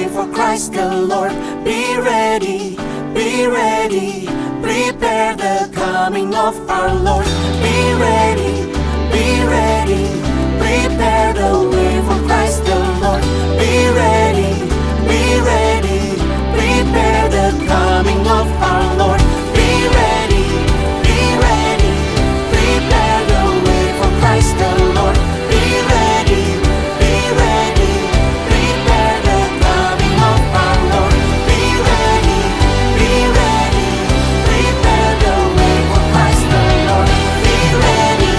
way for Christ the Lord. Be ready, prepare the coming of our Lord. Be ready, prepare the way for Christ the Lord. Be ready, prepare the coming of our Lord. Be ready, prepare the way for Christ the Lord. Be ready, prepare the coming of our Lord. Be ready, prepare the way for Christ the Lord. Be ready,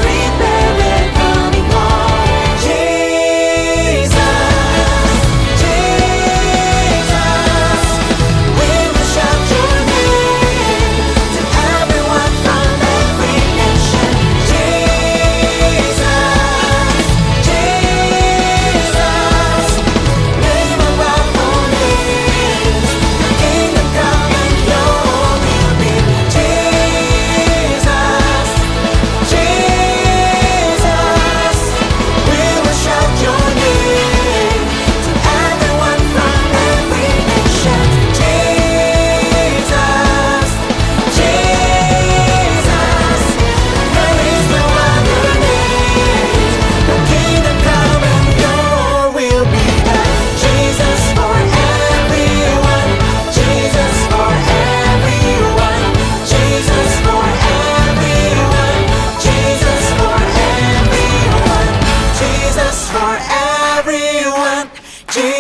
prepare the coming of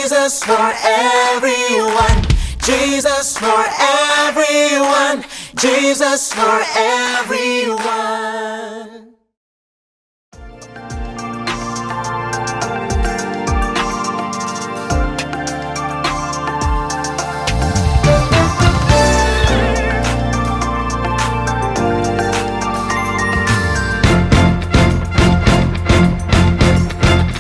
Jesus for everyone, Jesus for everyone, Jesus for everyone.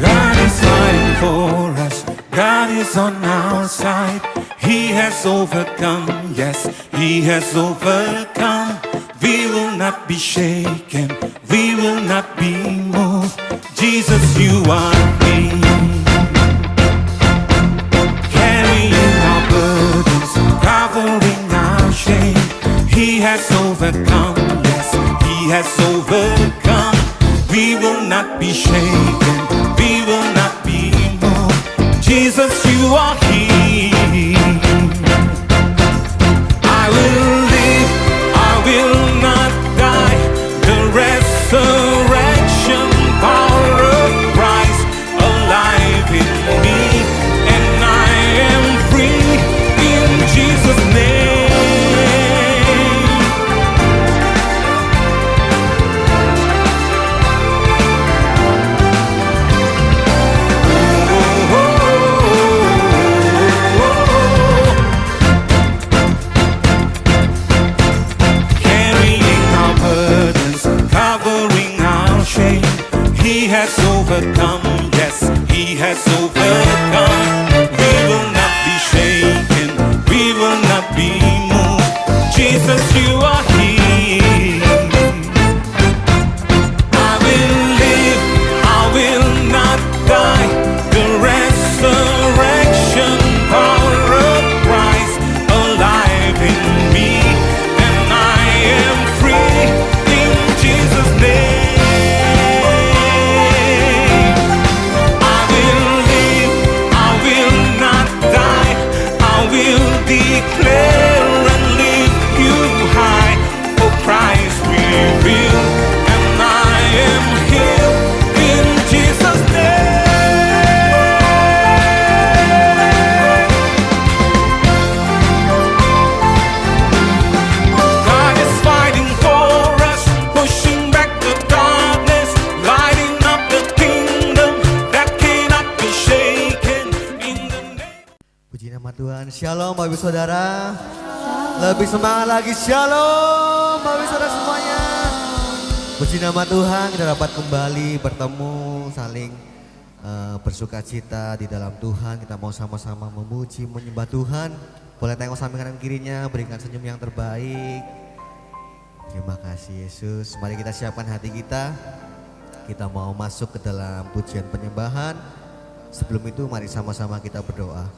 God is fighting for us. God is on our side. He has overcome, yes, He has overcome. We will not be shaken, we will not be moved. Jesus, you are King. Carrying our burdens, covering our shame. He has overcome, yes, He has overcome. We will not be shaken, we will not be moved. Jesus, you are King. I will live, I will not die. The resurrection power of Christ alive in me, and I am free in Jesus' name. He has overcome, yes, He has overcome. We will not be shaken, we will not be moved. Jesus, you are King. I will live, I will not die. The resurrection power of Christ alive in me, and I am free in Jesus' name. Declare and lift you high, for Christ revealed, and I am healed in Jesus' name. God is fighting for us, pushing back the darkness, lighting up the kingdom that cannot be shaken in the name. Puji nama Tuhan. Shalom Bapak Ibu Saudara. Lebih semangat lagi. Shalom Bapak Ibu Saudara semuanya. Puji nama Tuhan, kita dapat kembali bertemu, saling bersuka cita di dalam Tuhan. Kita mau sama-sama memuji, menyembah Tuhan. Boleh tengok samping kanan kirinya, berikan senyum yang terbaik. Terima kasih Yesus. Mari kita siapkan hati kita. Kita mau masuk ke dalam pujian penyembahan. Sebelum itu mari sama-sama kita berdoa.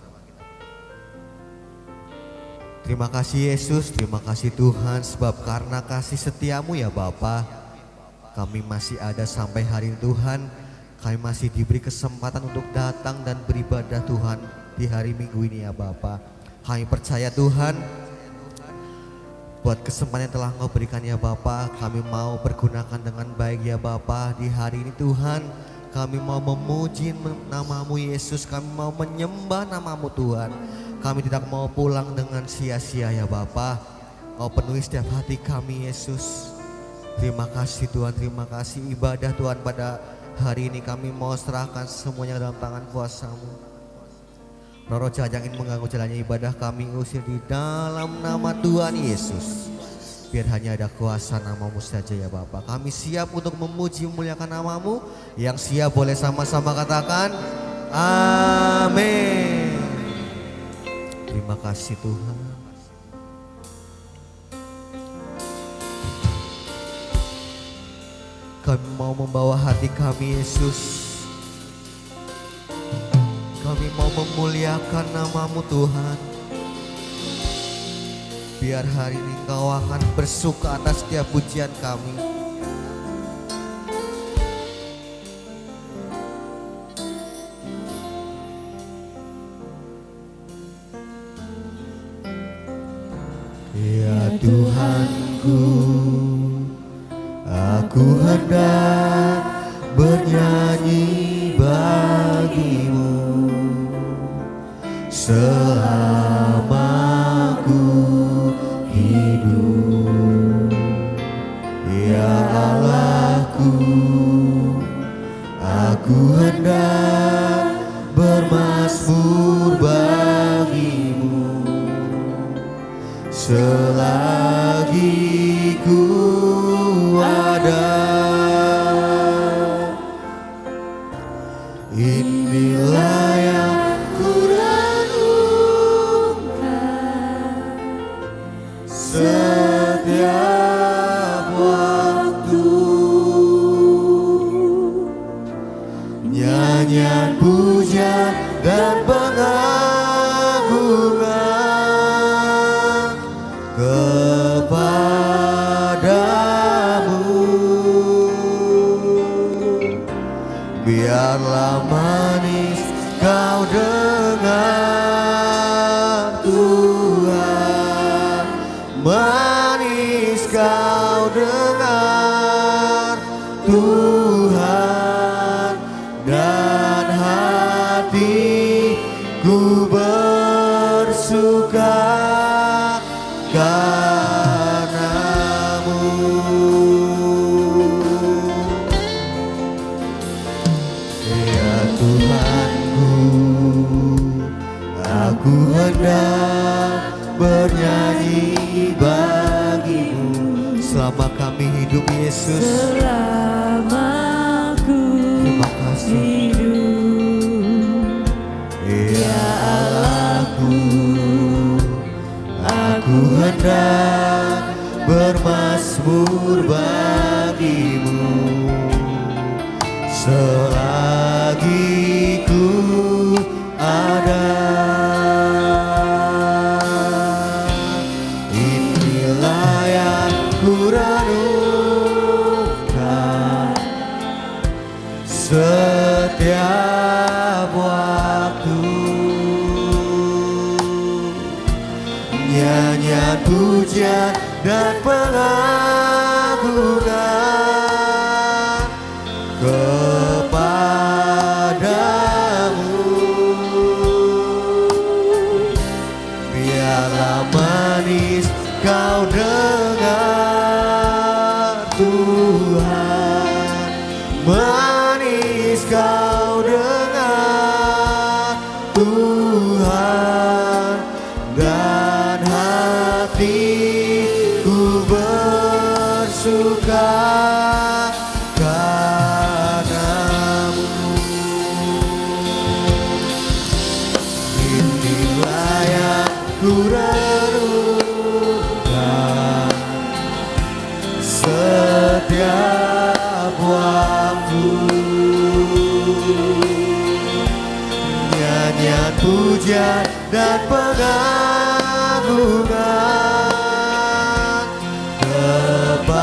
Terima kasih Yesus, terima kasih Tuhan, sebab karena kasih setiamu ya Bapa, kami masih ada sampai hari ini Tuhan. Kami masih diberi kesempatan untuk datang dan beribadah Tuhan di hari Minggu ini ya Bapa. Kami percaya Tuhan, buat kesempatan yang telah Engkau berikan ya Bapa, kami mau pergunakan dengan baik ya Bapa di hari ini Tuhan. Kami mau memuji namamu Yesus, kami mau menyembah namamu Tuhan. Kami tidak mau pulang dengan sia-sia ya Bapa. Kau penuhi setiap hati kami Yesus. Terima kasih Tuhan, terima kasih ibadah Tuhan pada hari ini kami mau serahkan semuanya dalam tangan kuasa-Mu. Roh jahat yang ingin mengganggu jalannya ibadah kami usir di dalam nama Tuhan Yesus. Biar hanya ada kuasa namamu saja ya Bapa. Kami siap untuk memuji memuliakan namamu. Yang siap boleh sama-sama katakan amin. Terima kasih Tuhan. Kami mau membawa hati kami Yesus. Kami mau memuliakan namamu Tuhan. Biar hari ini Engkau akan bersuka atas setiap pujian kami. Ya Tuhanku, aku hendak bernyanyi bagimu selama ku hidup. Ya Allahku, aku hendak bermazmur bagimu selagi ku ada. Inilah yang ku renungkan setiap waktu, nyanyian puja dan pengagungan kepadamu. Biarlah manis kau dengar Tuhan, manis kau dengar Tuhan, dan hatiku bersuka karenamu. Ya Tuhanku, aku hendak bernyanyi bagimu selama kami hidup Yesus. Selama ku Terima kasih. hidup, Ya Allahku, aku hendak bermazmur bagimu selagi ku ada. Inilah yang ku renungkan setiap waktu, nyanyian pujian dan pengagungan kepadamu. Biarlah manis kau dengar Tuhan, manis kau dengar Tuhan, dan hatiku bersuka karenamu. Inilah yang ku renungkan setiap waktu, nyanyian pujian dan pengagungan kepadamu.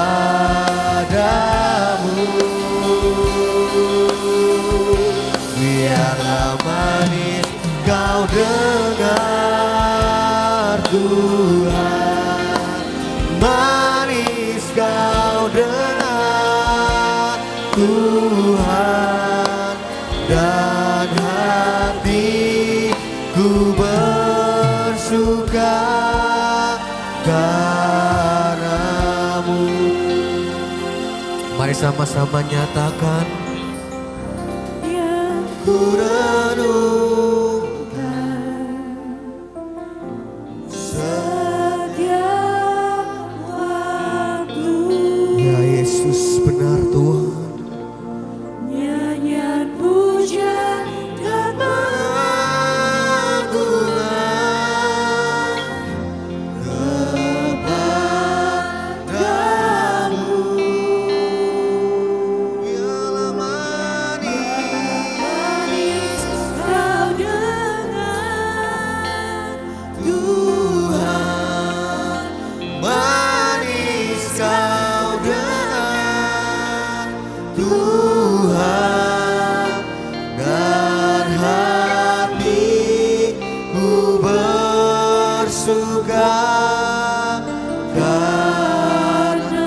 Biarlah manis kau dengar Tuhan, manis kau dengar Tuhan, dan hatiku bersuka karenamu. Mari sama-sama nyatakan, ku renungkan setiap waktu. ya Yesus benar Tuhan. Nyanyian pujian dan Pengagungan kepadamu. Biarlah manis kau dengar Tuhan, manis kau dengar Tuhan, dan hatiku bersuka karena.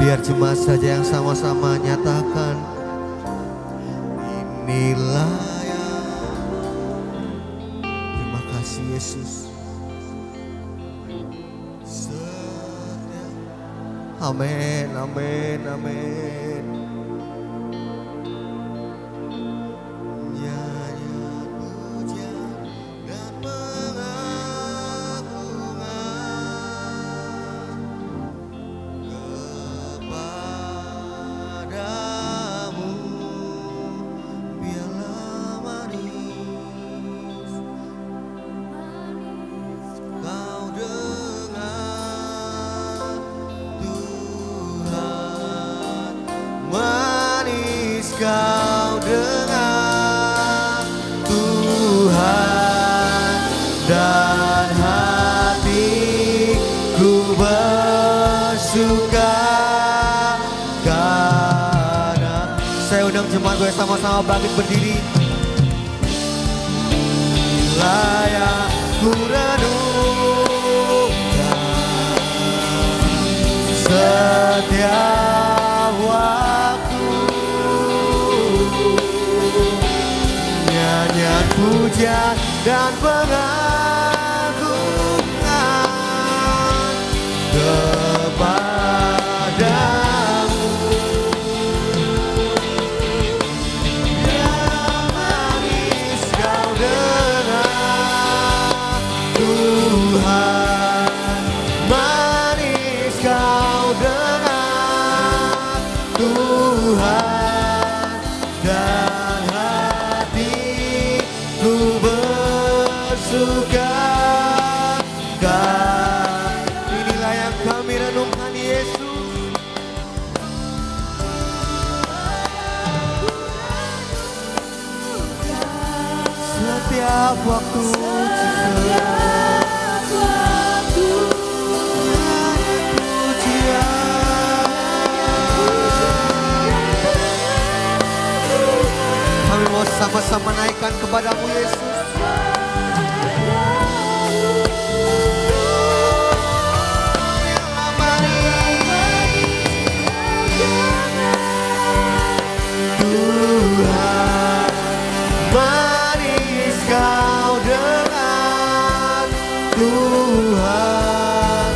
Biar cuma saja yang sama-sama nyatakan, inilah yang. Terima kasih Yesus. Amin, amin, amin. Nyanyian pujian dan pengagungan kepadamu. Biarlah manis kau dengar Tuhan, manis kau dengar Tuhan, dan hatiku bersuka karena. Saya undang jemaat gue sama-sama bangkit berdiri. Layak ku renungkan setiap waktu, nyanyian pujian dan pengagungan kepadamu. Biar manis kau dengar Tuhan, manis kau dengar Tuhan, dan hatiku bersuka. Inilah yang kami renungkan Yesus. Setiap waktu kami mau sama-sama naikkan kepadamu Yesus. Tuhan, manis kau dengar Tuhan,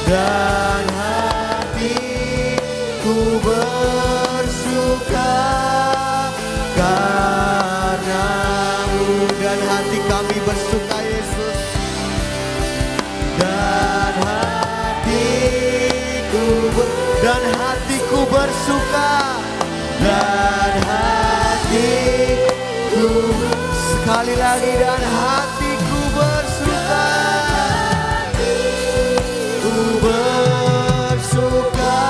dan hatiku bersuka karenamu, dan hati kami bersuka Yesus, dan hatiku bersuka, dan hatiku sekali lagi, dan hatiku bersuka, ku bersuka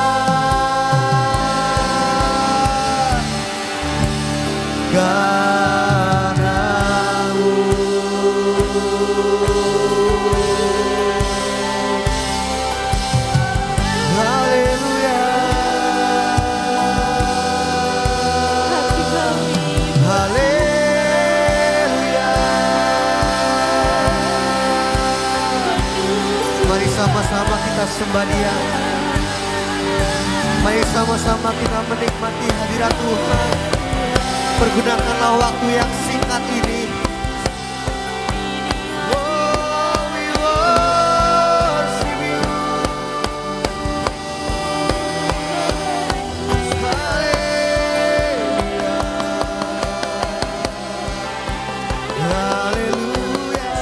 karenamu. kita sembah Dia. Mari sama-sama kita menikmati hadirat Tuhan. Pergunakanlah waktu yang singkat ini. Oh, we worship you. Haleluya.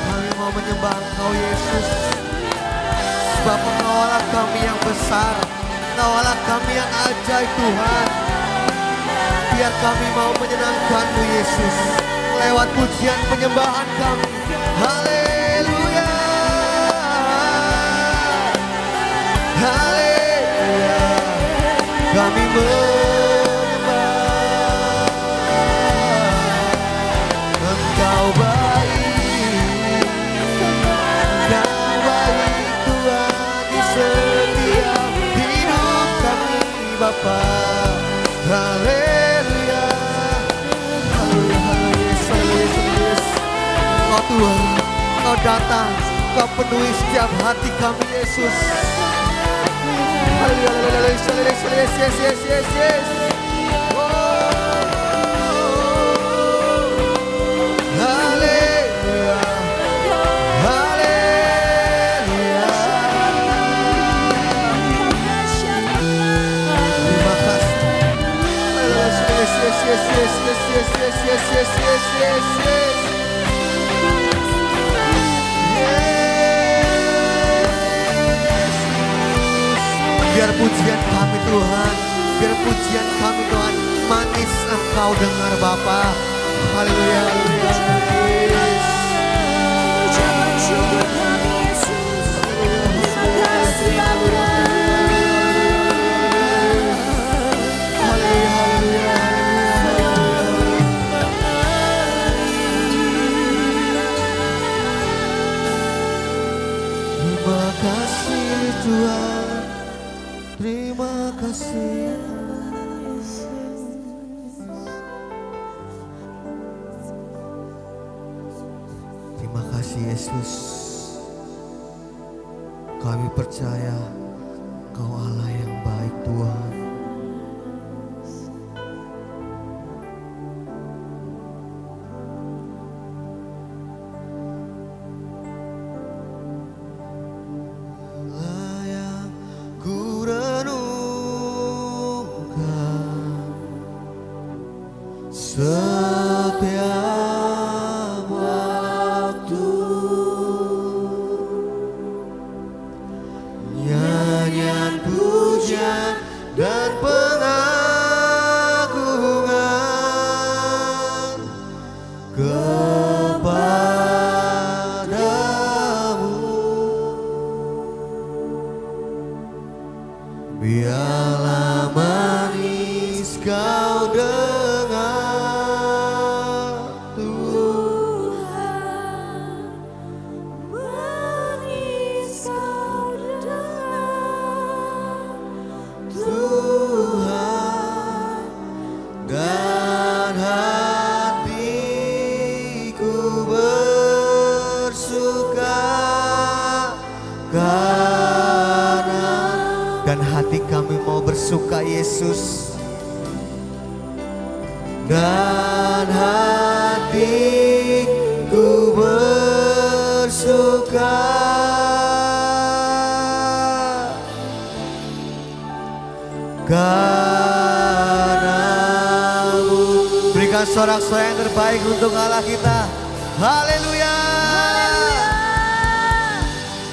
Kami mau menyembah Engkau Yesus. Sebab Engkaulah kami yang besar, Engkaulah kami yang ajaib Tuhan. Biar kami mau menyenangkan-Mu Yesus lewat pujian penyembahan kami. Haleluya. Haleluya. Kami menyembah Engkau baik. Engkau baik Tuhan di setiap hidup kami Bapa. Haleluya. Haleluya, haleluya, Yesus, haleluya, Yesus. Engkau Tuhan, Engkau datang, Engkau penuhi setiap hati kami Yesus. Haleluya, haleluya, Yesus, haleluya, Yesus, yes, yes, yes, yes. Oh. Haleluya. Haleluya. Terima kasih. Yes, yes, yes, yes, yes, yes, yes, yes, yes, yes, yes, yes. Biar pujian kami Tuhan, biar pujian kami Tuhan manis Engkau dengar Bapa. Haleluya, haleluya. Yes. Haleluya, haleluya, haleluya. Terima kasih Tuhan, terima kasih. Terima kasih Yesus. Kami percaya Kau Allah yang baik Tuhan. Yang ku renungkan setiap waktu, nyanyian pujian dan pengagungan kepadamu. Biarlah manis Kau dengar Tuhan. Manis Kau dengar Tuhan, dan hatiku bersuka karena, dan hati kami mau bersuka Yesus, dan hatiku bersuka karena-Mu. Berikan sorak-sorai yang terbaik untuk Allah kita. Haleluya.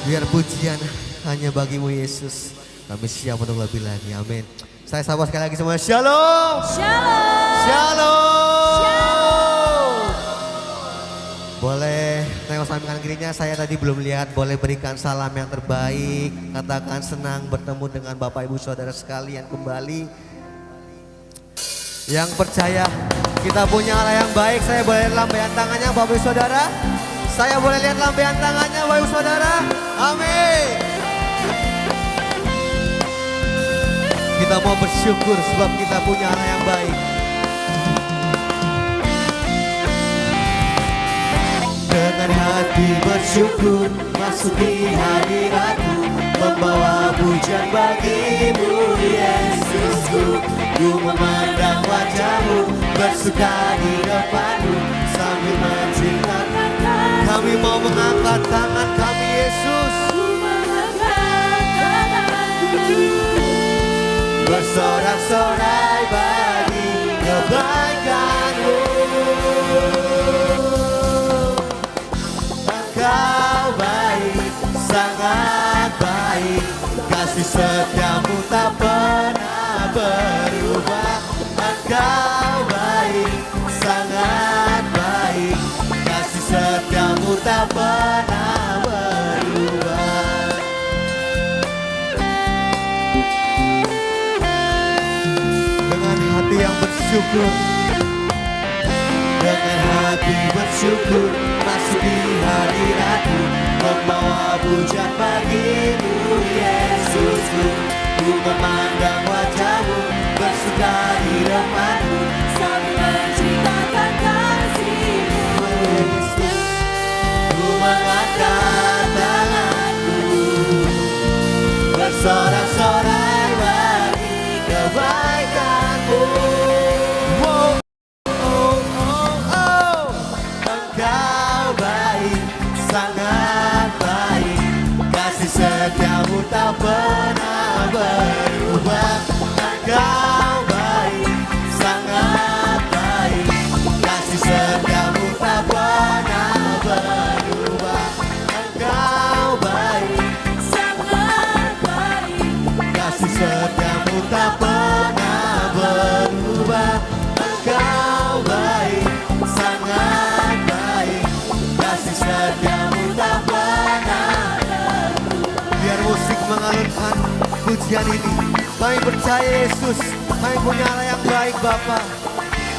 Biar pujian hanya bagi-Mu Yesus. Kami siap untuk lebih lagi. Amin. Saya sapa sekali lagi semua. Shalom. Shalom. Shalom. Boleh tengok samping kirinya, saya tadi belum lihat. Boleh berikan salam yang terbaik. Katakan senang bertemu dengan Bapak Ibu Saudara sekalian kembali. Yang percaya kita punya Allah yang baik. Saya boleh lihat lambaian tangannya Bapak Ibu Saudara. Saya boleh lihat lambaian tangannya Bapak Ibu Saudara. Amin. Kita mau bersyukur sebab kita punya Allah yang baik. Dengan hati hati bersyukur masuk di hadiratmu, membawa pujian bagimu Yesusku. Ku memandang wajahmu, bersuka di depanmu, sambil menceritakan kami mau mengangkat tangan kami Yesus. Bersorak-sorai bagi kebaikan-Mu. Engkau baik, sangat baik, kasih setiamu tak pernah berubah. Engkau baik, sangat baik, kasih setiamu tak pernah berubah. Dengan hati yang bersyukur, dengan hati bersyukur masuk di hadiratmu, membawa pujian bagimu Yesusku. Ku memandang wajahmu, bersuka di depanmu, sambil menceritakan kasih-Mu Yesus. Ku mengangkat tanganku, bersorak-sorai bagi kebaikan-Mu. Engkau baik, sangat baik, kasih setiamu tak pernah berubah. Engkau baik, sangat baik, kasih setiamu tak pernah berubah. Engkau baik, sangat baik, kasih setiamu tak pernah berubah. Engkau baik, sangat baik, kasih setiamu tak pernah berubah. Biar musik mengalunkan pujian ini, kami percaya Yesus, kami punya Allah yang baik Bapa.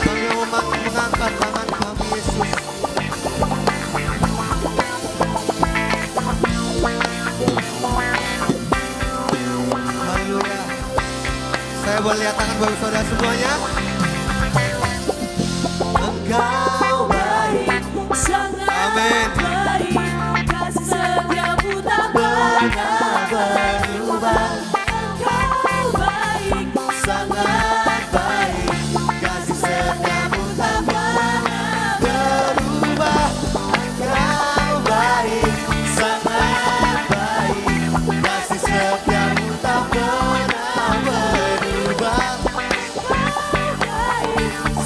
Kami mau mengangkat tangan kami Yesus. Haleluya. Saya boleh lihat tangan Bapak Saudara semuanya. Engkau baik, Sangat baik, kasih setiamu tak pernah berubah. Engkau baik, sangat baik, kasih setiamu tak pernah berubah. Engkau baik, sangat baik, kasih setiamu tak pernah berubah.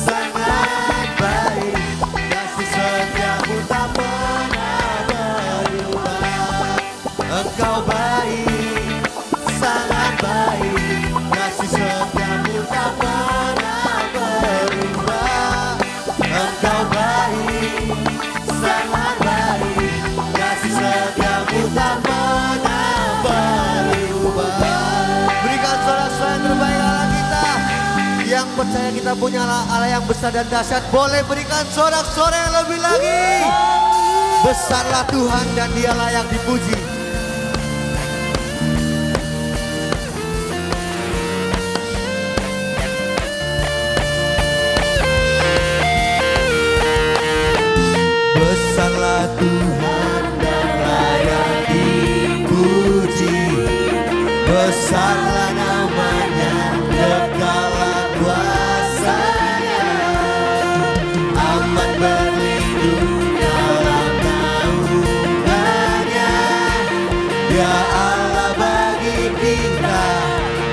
Sangat baik, kasih setiamu tak pernah berubah. Engkau baik, sangat baik, kasih setiamu tak pernah berubah. Engkau baik, sangat baik, kasih setiamu tak pernah berubah. Berikan sorak-sorai yang terbaik Allah kita. Yang percaya kita punya Allah yang besar dan dahsyat, boleh berikan sorak-sorai yang lebih lagi. Besarlah Tuhan dan Dia layak dipuji. Besarlah Tuhan dan layak dipuji. Besarlah namanya, kekallah kuasanya. Amat berlindung dalam naungannya. Ya Allah bagi kita,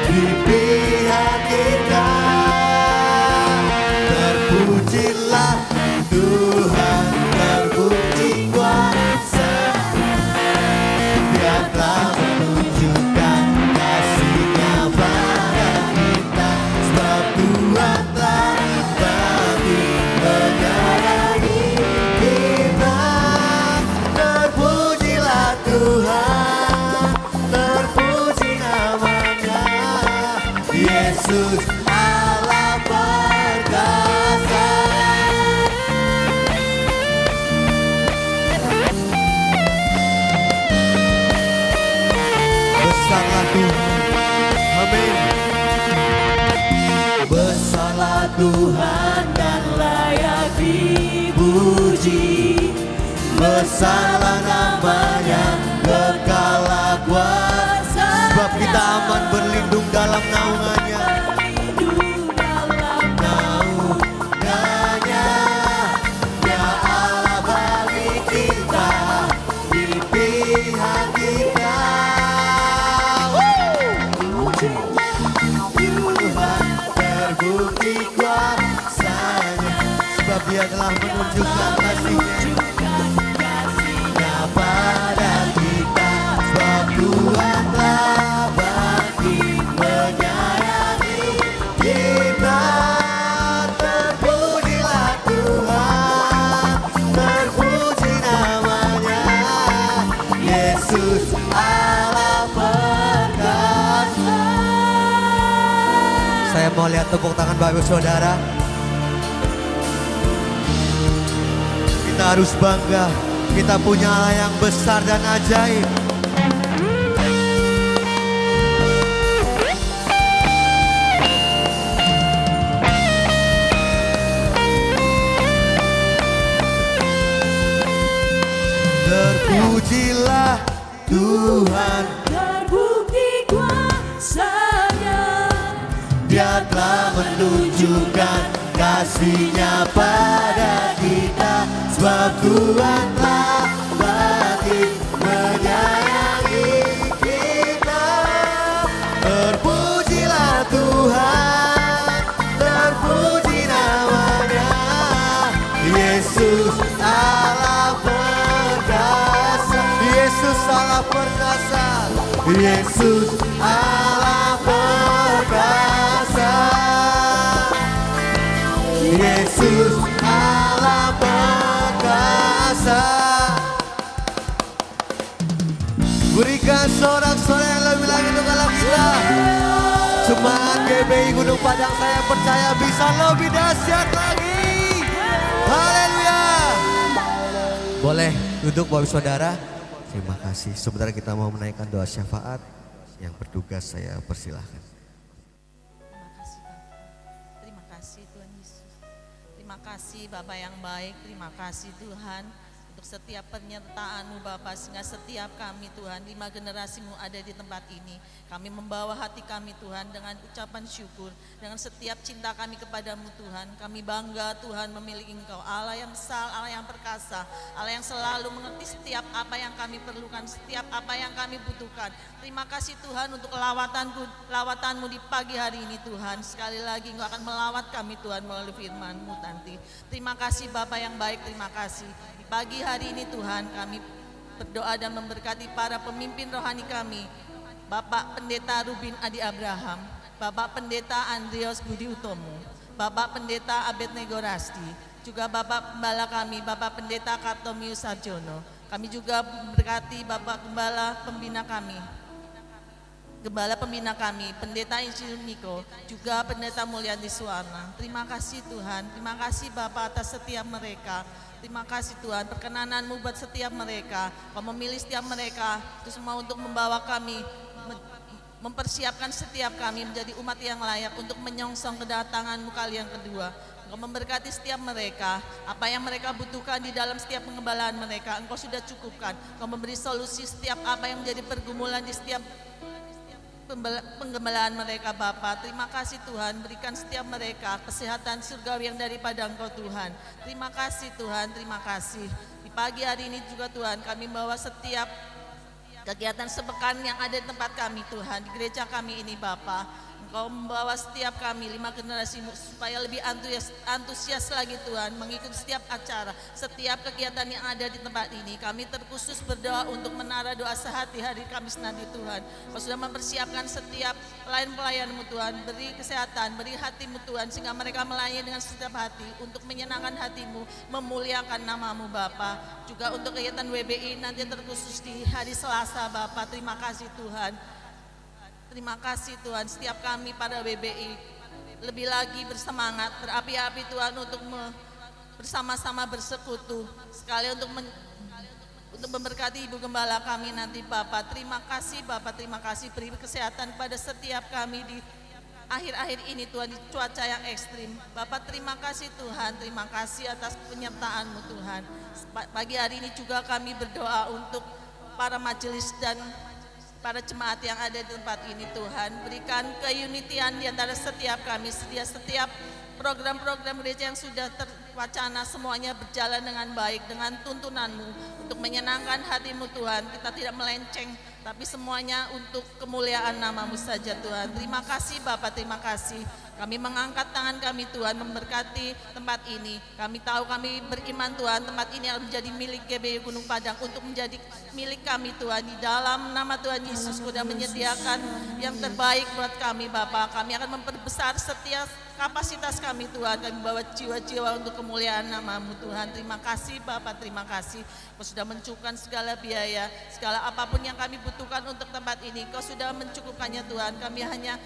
di pihak kita. Terpujilah Tuhan, terpuji kuasa. Dia telah menunjukkan kasih-Nya pada kita, sebab Tuhan telah bagi menyayangi kita. Terpujilah Tuhan, terpuji namanya, Yesus Allah perkasa. Besarlah Tuhan, amin. Besarlah Tuhan dan layak dipuji. Besarlah besarlah namanya, kekallah kuasa. Sebab kita aman berlindung dalam naungannya. Berlindung dalam Naungannya, ya Allah bagi kita, di pihak kita. Tuhan terbukti kuasanya, sebab Dia telah menunjukkan kasih-Nya pada kita. Sebab Tuhan telah bagi menyayangi kita. Terpujilah Tuhan, terpuji namanya, Yesus Allah perkasa. Saya mau lihat tepuk tangan Bapak Ibu Saudara. Kita harus bangga, kita punya Allah yang besar dan ajaib. Terpujilah Tuhan, terbukti kuasanya. Dia telah menunjukkan kasih-Nya pada kita. Sebab Tuhan telah bagi menyayangi kita. Terpujilah Tuhan, terpuji namanya, Yesus Allah perkasa. Yesus Allah perkasa, Yesus Allah perkasa, Yesus Allah perkasa. Berikan sorak-sorai yang lebih lagi untuk Allah kita. Semangat GBI Gunung Padang, saya percaya bisa lebih dahsyat lagi. Haleluya. Boleh duduk Bapak Saudara. Terima kasih. Sebentar kita mau menaikkan doa syafaat. Yang bertugas saya persilahkan. Terima kasih Bapak. Terima kasih Tuhan Yesus. Terima kasih Bapak yang baik. Terima kasih Tuhan untuk setiap penyertaan-Mu Bapak, sehingga setiap kami Tuhan, 5 generasi-Mu ada di tempat ini. Kami membawa hati kami Tuhan dengan ucapan syukur, dengan setiap cinta kami kepadamu Tuhan. Kami bangga Tuhan memiliki Engkau, Allah yang besar, Allah yang perkasa, Allah yang selalu mengerti setiap apa yang kami perlukan, setiap apa yang kami butuhkan. Terima kasih Tuhan untuk lawatanmu di pagi hari ini Tuhan. Sekali lagi Engkau akan melawat kami Tuhan melalui firman-Mu nanti. Terima kasih Bapak yang baik, terima kasih. Di pagi hari ini Tuhan kami berdoa dan memberkati para pemimpin rohani kami. Bapak Pendeta Rubin Adi Abraham, Bapak Pendeta Andreas Budi Utomo, Bapak Pendeta Abednego Rasti, juga Bapak Gembala kami, Bapak Pendeta Kartomius Sarjono. Kami juga memberkati Bapak Gembala Pembina kami, Pendeta Insinyur Niko, juga Pendeta Mulyadi Suwarna. Terima kasih Tuhan, terima kasih Bapak atas setiap mereka. Terima kasih Tuhan, perkenanan-Mu buat setiap mereka. Kau memilih setiap mereka, itu semua untuk membawa kami, mempersiapkan setiap kami menjadi umat yang layak untuk menyongsong kedatangan-Mu kali yang kedua. Engkau memberkati setiap mereka, apa yang mereka butuhkan di dalam setiap pengembalaan mereka, Engkau sudah cukupkan. Engkau memberi solusi setiap apa yang menjadi pergumulan di setiap penggembalaan mereka Bapa. Terima kasih Tuhan, berikan setiap mereka kesehatan surgawi yang daripada Engkau Tuhan. Terima kasih Tuhan, terima kasih. Di pagi hari ini juga Tuhan, kami bawa setiap kegiatan sepekan yang ada di tempat kami Tuhan, di gereja kami ini Bapa. Engkau membawa setiap kami 5 generasi supaya lebih antusias lagi Tuhan mengikuti setiap acara, setiap kegiatan yang ada di tempat ini. Kami terkhusus berdoa untuk menara doa sehati hari Kamis nanti Tuhan. Kau sudah mempersiapkan setiap pelayan-pelayan-Mu Tuhan, beri kesehatan, beri hati-Mu Tuhan, sehingga mereka melayani dengan setiap hati untuk menyenangkan hati-Mu, memuliakan nama-Mu Bapa. Juga untuk kegiatan WBI nanti terkhusus di hari Selasa Bapa. Terima kasih Tuhan. Terima kasih Tuhan, setiap kami pada WBI lebih lagi bersemangat, berapi-api Tuhan untuk bersama-sama bersekutu. Sekali untuk memberkati Ibu Gembala kami nanti Bapak. Terima kasih Bapak, terima kasih, beri kesehatan pada setiap kami di akhir-akhir ini Tuhan di cuaca yang ekstrim. Bapak terima kasih Tuhan, terima kasih atas penyertaan-Mu Tuhan. Pagi hari ini juga kami berdoa untuk para majelis dan para jemaat yang ada di tempat ini Tuhan. Berikan keunitian di antara setiap kami, setiap program-program gereja yang sudah terwacana semuanya berjalan dengan baik, dengan tuntunan-Mu untuk menyenangkan hati-Mu Tuhan. Kita tidak melenceng, tapi semuanya untuk kemuliaan nama-Mu saja Tuhan. Terima kasih Bapak, terima kasih. Kami mengangkat tangan kami Tuhan, memberkati tempat ini. Kami tahu kami beriman Tuhan, tempat ini akan menjadi milik GBI Gunung Padang untuk menjadi milik kami Tuhan. Di dalam nama Tuhan Yesus sudah menyediakan yang terbaik buat kami Bapak. Kami akan memperbesar setiap kapasitas kami Tuhan. Kami bawa jiwa-jiwa untuk kemuliaan nama-Mu Tuhan. Terima kasih Bapak, terima kasih. Kau sudah mencukupkan segala biaya, segala apapun yang kami butuhkan untuk tempat ini. Kau sudah mencukupkannya Tuhan. Kami hanya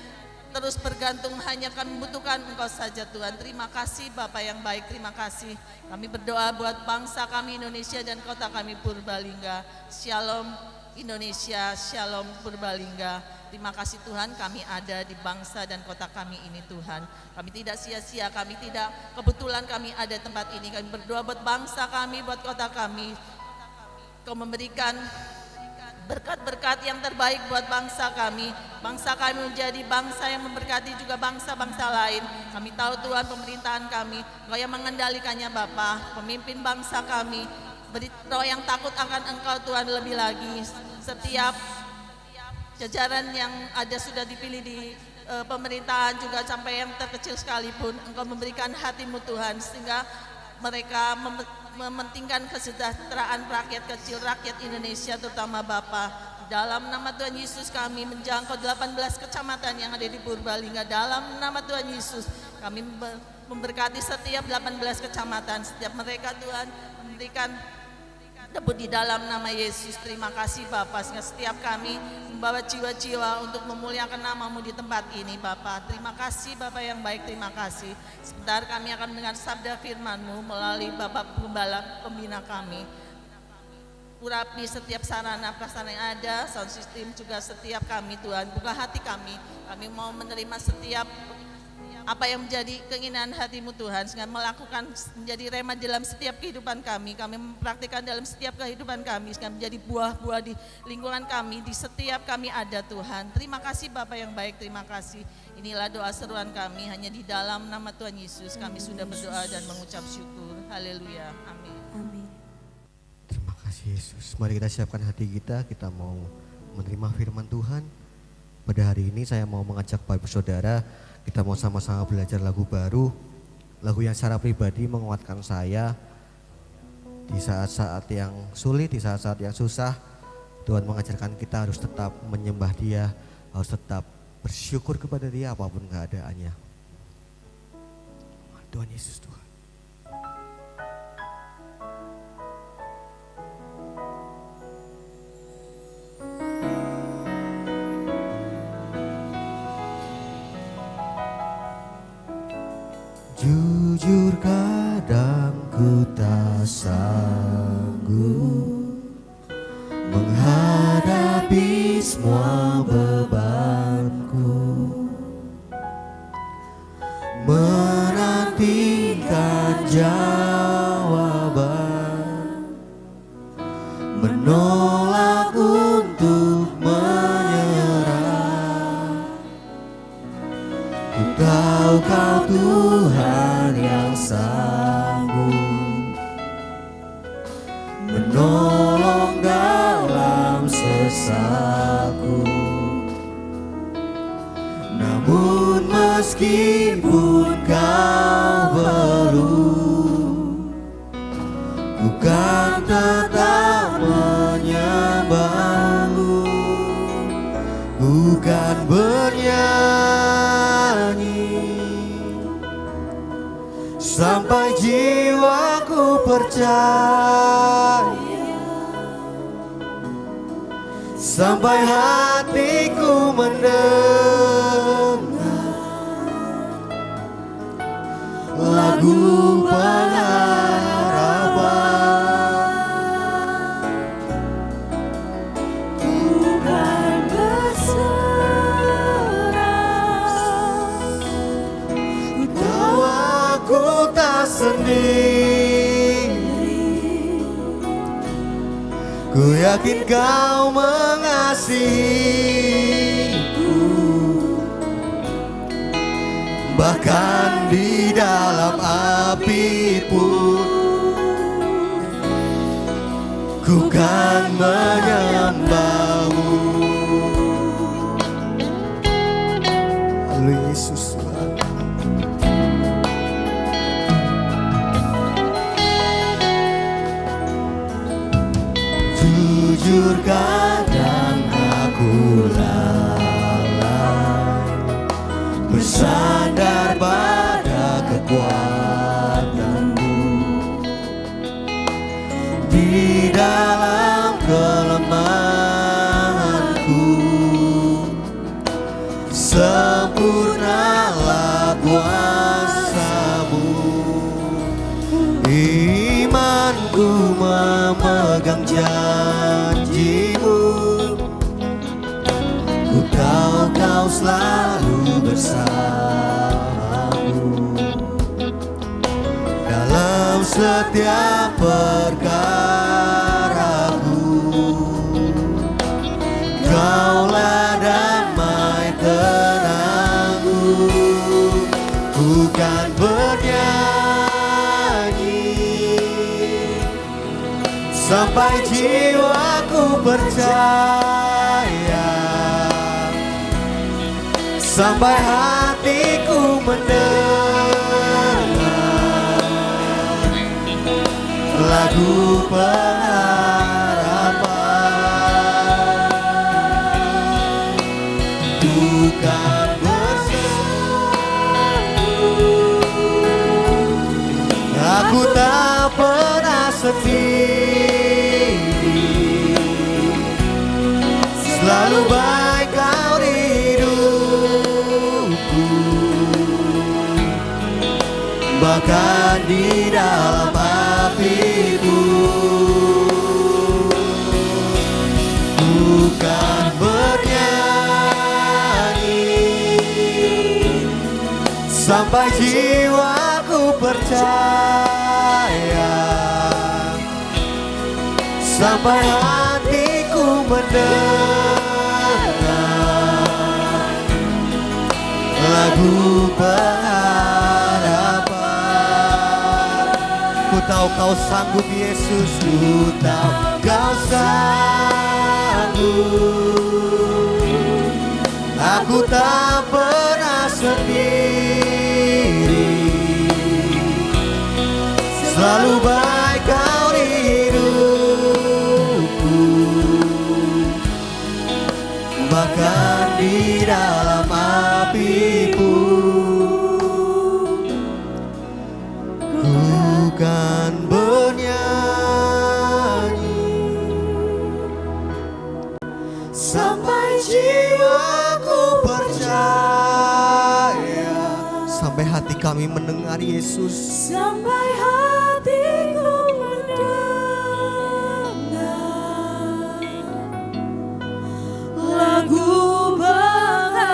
terus bergantung, hanya kami butuhkan Engkau saja Tuhan. Terima kasih Bapak yang baik, terima kasih. Kami berdoa buat bangsa kami Indonesia dan kota kami Purbalingga. Shalom Indonesia, Shalom Purbalingga. Terima kasih Tuhan, kami ada di bangsa dan kota kami ini Tuhan. Kami tidak sia-sia, kami tidak kebetulan kami ada di tempat ini. Kami berdoa buat bangsa kami, buat kota kami. Kau memberikan berkat-berkat yang terbaik buat bangsa kami. Bangsa kami menjadi bangsa yang memberkati juga bangsa-bangsa lain. Kami tahu Tuhan pemerintahan kami, Engkau yang mengendalikannya Bapa. Pemimpin bangsa kami, beri roh yang takut akan Engkau Tuhan lebih lagi. Setiap jajaran yang ada sudah dipilih di pemerintahan juga sampai yang terkecil sekalipun, Engkau memberikan hati-Mu Tuhan sehingga mereka mementingkan kesejahteraan rakyat kecil, rakyat Indonesia terutama Bapa. Dalam nama Tuhan Yesus kami menjangkau 18 kecamatan yang ada di Purbalingga. Dalam nama Tuhan Yesus kami memberkati setiap 18 kecamatan, setiap mereka Tuhan memberikan debut di dalam nama Yesus. Terima kasih Bapak, sehingga setiap kami membawa jiwa-jiwa untuk memuliakan nama-Mu di tempat ini Bapak. Terima kasih Bapak yang baik, terima kasih. Sebentar kami akan mendengar sabda firman-Mu melalui Bapak Gembala Pembina kami. Urapi setiap sarana prasarana yang ada, sound system juga setiap kami Tuhan. Buka hati kami mau menerima setiap apa yang menjadi keinginan hati-Mu Tuhan, sehingga melakukan menjadi rema dalam setiap kehidupan kami mempraktikkan dalam setiap kehidupan kami, sehingga menjadi buah-buah di lingkungan kami, di setiap kami ada Tuhan. Terima kasih Bapak yang baik, terima kasih. Inilah doa seruan kami, hanya di dalam nama Tuhan Yesus kami sudah berdoa dan mengucap syukur. Haleluya, amin. Amin. Terima kasih Yesus. Mari kita siapkan hati kita mau menerima firman Tuhan. Pada hari ini saya mau mengajak Bapak Saudara, kita mau sama-sama belajar lagu baru. Lagu yang secara pribadi menguatkan saya di saat-saat yang sulit, di saat-saat yang susah. Tuhan mengajarkan kita harus tetap menyembah Dia, harus tetap bersyukur kepada Dia apapun keadaannya. Tuhan Yesus Tuhan. Jujur kadang ku tak sanggup menghadapi semua bebanku, menantikan jawaban, menolak untuk menyerah. Ku tahu Kau Tuhan yang sanggup menolong dalam sesaku. Namun meskipun Kau belum, ku kan tetap menyembah-Mu, ku kan bernyanyi sampai jiwaku percaya, sampai hatiku mendengar lagu pengharapan. Tuhan berserah sendiri. Ku yakin kau mengasihiku, bahkan di dalam api pun ku kan menyembahmu. Haleluya Yesus Tuhan. Jujur kadang aku lalai, bersandar pada kekuatanmu. Di dalam kelemahanku, sempurnalah kuasa-Mu. Imanku memegang janji-Mu, ku tahu Kau selalu bersamaku dalam setiap perkaraku. Kaulah damai tenangku, bukan bernyanyi sampai jiwaku percaya, sampai hatiku mendengar lagu pengharapan. Bukan bersama, aku tak pernah sendiri. Selalu baik Kau di hidupku, bahkan di dalam apiku. Bukan bernyanyi sampai jiwaku percaya, sampai hatiku mendengar lagu pengharapan. Ku tahu Kau sanggup Yesus, ku tahu Kau sanggup. Aku tak pernah sendiri, selalu baik Kau di hidupku, bahkan di dalam api pun ku kan bernyanyi sampai jiwaku percaya, sampai hati kami mendengar Yesus, sampai hatiku mendengar lagu pengharapan.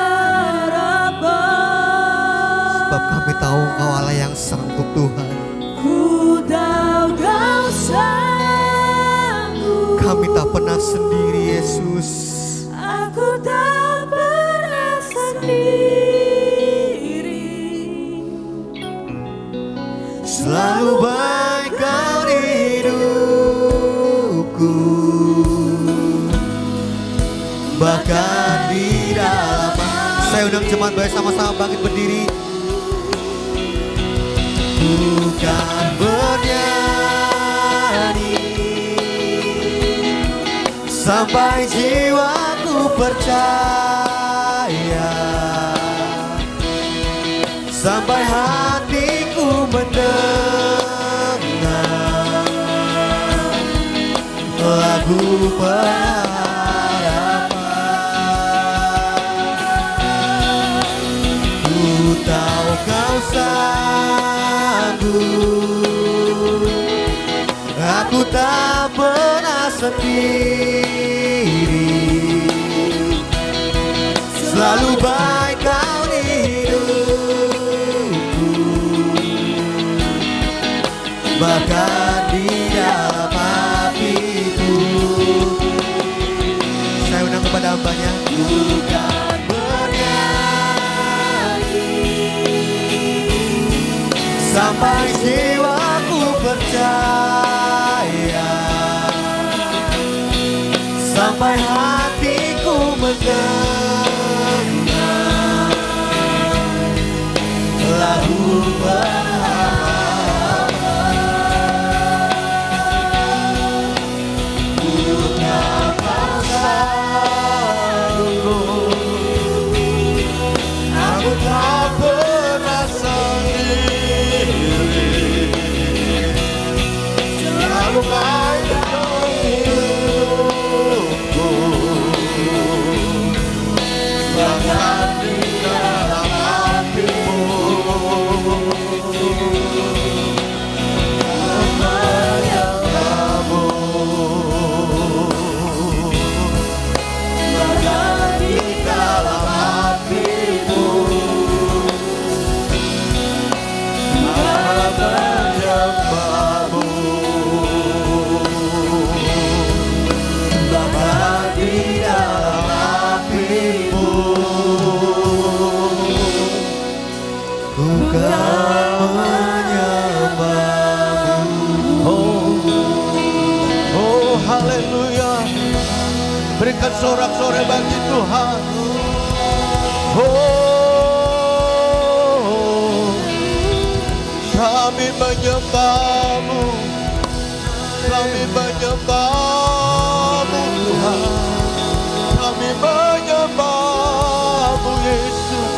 sebab kami tahu Engkau Allah yang sanggup Tuhan. Ku tahu Kau sanggup, Kami tak pernah sendiri Yesus. aku tak pernah sendiri. Selalu baik Kau di hidupku, bahkan di dalam. Saya undang jemaat baik sama-sama bangkit berdiri. Bukan bernyanyi sampai jiwaku percaya, sampai hatiku mendengar lagu pengharapan. Ku tahu Kau sanggup, aku tak pernah sendiri, selalu baik Kau di hidupku, bahkan di dalam hatiku. Saya undang kepada hambanya, bukan bernyanyi sampai jiwaku percaya, sampai hatiku mendengar lagu berharap. Betapa sanggup aku tak pernah sendiri, selalu baik dalam hidupku, bahkan di dalam hatimu. Menyembahmu, bahkan di dalam hatimu. Menyembahmu, bahkan di dalam hatimu. Ku kan menyembahmu. Oh haleluya. Berikan sorak-sorai bagi Tuhan. Oh, kami menyembahmu, kami menyembahmu Tuhan, kami menyembahmu Yesus.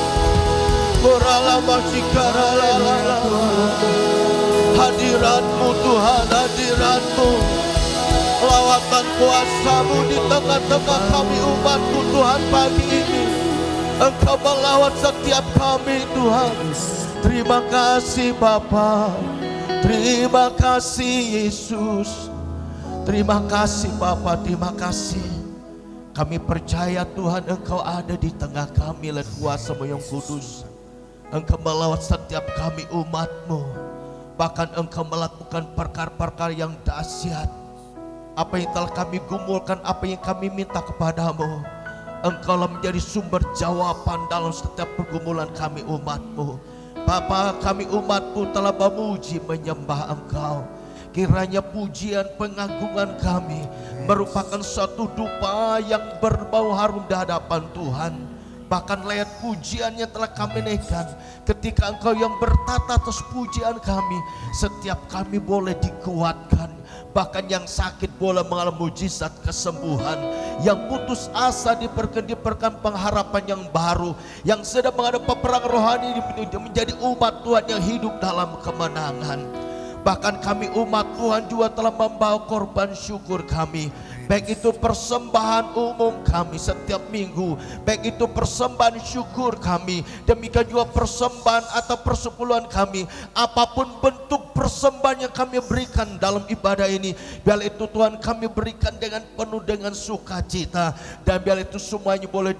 Hadiratmu Tuhan, hadiratmu, lawatan kuasamu di tengah-tengah kami umatmu Tuhan pagi ini. Engkau melawat setiap kami Tuhan. Terima kasih Bapa, terima kasih Yesus, terima kasih Bapa, terima kasih. Kami percaya Tuhan Engkau ada di tengah kami lewat kuasa-Mu yang kudus. Engkau melawat setiap kami umat-Mu. Bahkan Engkau melakukan perkara-perkara yang dahsyat. Apa yang telah kami gumulkan, apa yang kami minta kepadamu, Engkaulah menjadi sumber jawaban dalam setiap pergumulan kami umat-Mu. Bapa, kami umat-Mu telah memuji menyembah Engkau. Kiranya pujian pengagungan kami merupakan suatu dupa yang berbau harum di hadapan Tuhan. Bahkan lewat pujiannya telah kami naikkan. Ketika Engkau yang bertata atas pujian kami, setiap kami boleh dikuatkan. Bahkan yang sakit boleh mengalami mujizat kesembuhan. Yang putus asa diberikan pengharapan yang baru. Yang sedang menghadapi perang rohani menjadi umat Tuhan yang hidup dalam kemenangan. Bahkan kami umat Tuhan juga telah membawa korban syukur kami. Baik itu persembahan umum kami setiap minggu, baik itu persembahan syukur kami, demikian juga persembahan atau persepuluhan kami. Apapun bentuk persembahan yang kami berikan dalam ibadah ini, biar itu Tuhan kami berikan dengan penuh dengan sukacita. Dan biar itu semuanya boleh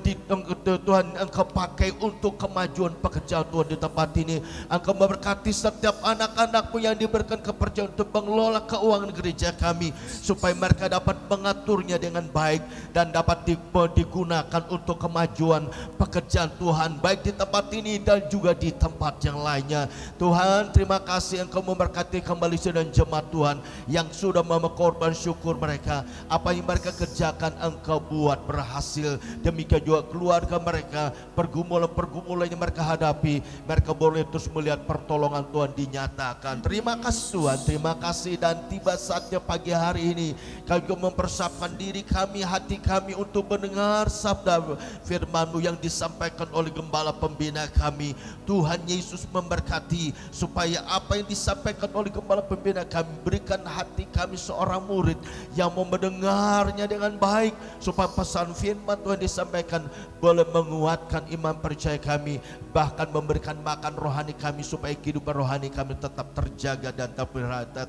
Tuhan Engkau pakai untuk kemajuan pekerjaan Tuhan di tempat ini. Engkau memberkati setiap anak-anak-Mu yang diberikan kepercayaan untuk mengelola keuangan gereja kami, supaya mereka dapat mengaturnya dengan baik dan dapat digunakan untuk kemajuan pekerjaan Tuhan, baik di tempat ini dan juga di tempat yang lainnya. Tuhan, terima kasih Engkau memberkati kembali dan jemaat Tuhan yang sudah memkorban syukur mereka. Apa yang mereka kerjakan Engkau buat berhasil. Demikian juga keluarga mereka, pergumulan-pergumulan yang mereka hadapi, mereka boleh terus melihat pertolongan Tuhan dinyatakan. Terima kasih Tuhan, terima kasih. Dan tiba saatnya pagi hari ini kami juga mempersiapkan diri kami, hati kami untuk mendengar sabda firman-Mu yang disampaikan oleh gembala pembina kami. Tuhan Yesus memberkati supaya apa yang disampaikan oleh gembala pembina kami, berikan hati kami seorang murid yang mau mendengarnya dengan baik, supaya pesan firman Tuhan disampaikan boleh menguatkan iman percaya kami, bahkan memberikan makan rohani kami supaya kehidupan rohani kami tetap terjaga dan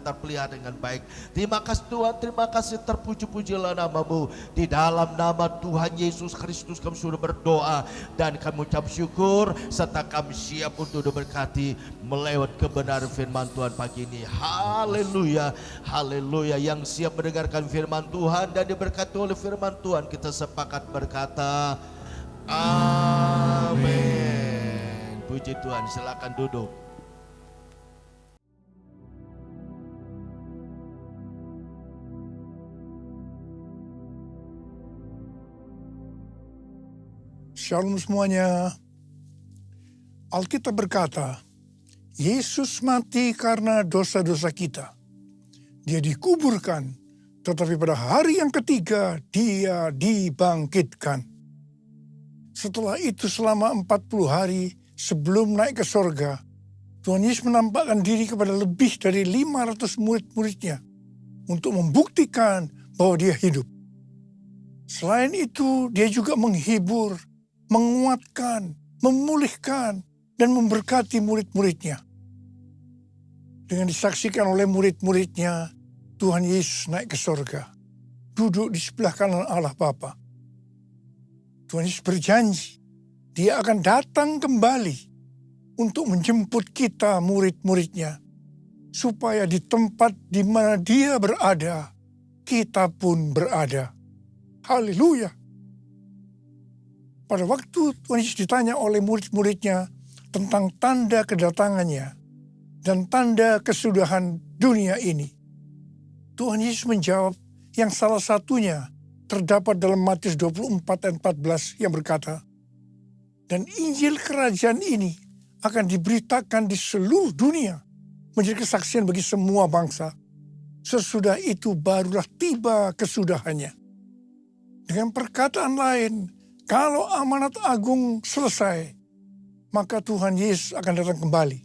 terpelihara dengan baik. Terima kasih Tuhan, terima kasih, terpuji-puji terpujilah nama-Mu. Di dalam nama Tuhan Yesus Kristus kami sudah berdoa dan kami ucap syukur serta kami siap untuk diberkati melewat kebenaran firman Tuhan pagi ini. Haleluya, haleluya. Yang siap mendengarkan firman Tuhan dan diberkati oleh firman Tuhan, kita sepakat berkata amin. Puji Tuhan, silakan duduk. Shalom semuanya. Alkitab berkata, Yesus mati karena dosa-dosa kita. Dia dikuburkan, tetapi pada hari yang ketiga dia dibangkitkan. Setelah itu selama 40 hari sebelum naik ke sorga, Tuhan Yesus menampakkan diri kepada lebih dari 500 murid-muridnya untuk membuktikan bahwa dia hidup. Selain itu, dia juga menghibur, menguatkan, memulihkan, dan memberkati murid-muridnya. Dengan disaksikan oleh murid-muridnya, Tuhan Yesus naik ke sorga, duduk di sebelah kanan Allah Bapa. Tuhan Yesus berjanji, dia akan datang kembali untuk menjemput kita murid-muridnya, supaya di tempat di mana dia berada, kita pun berada. Haleluya. Pada waktu Tuhan Yesus ditanya oleh murid-muridnya tentang tanda kedatangannya dan tanda kesudahan dunia ini, Tuhan Yesus menjawab yang salah satunya terdapat dalam Matius 24 dan 14 yang berkata, dan Injil kerajaan ini akan diberitakan di seluruh dunia menjadi kesaksian bagi semua bangsa. Sesudah itu barulah tiba kesudahannya. Dengan perkataan lain, kalau amanat agung selesai, maka Tuhan Yesus akan datang kembali.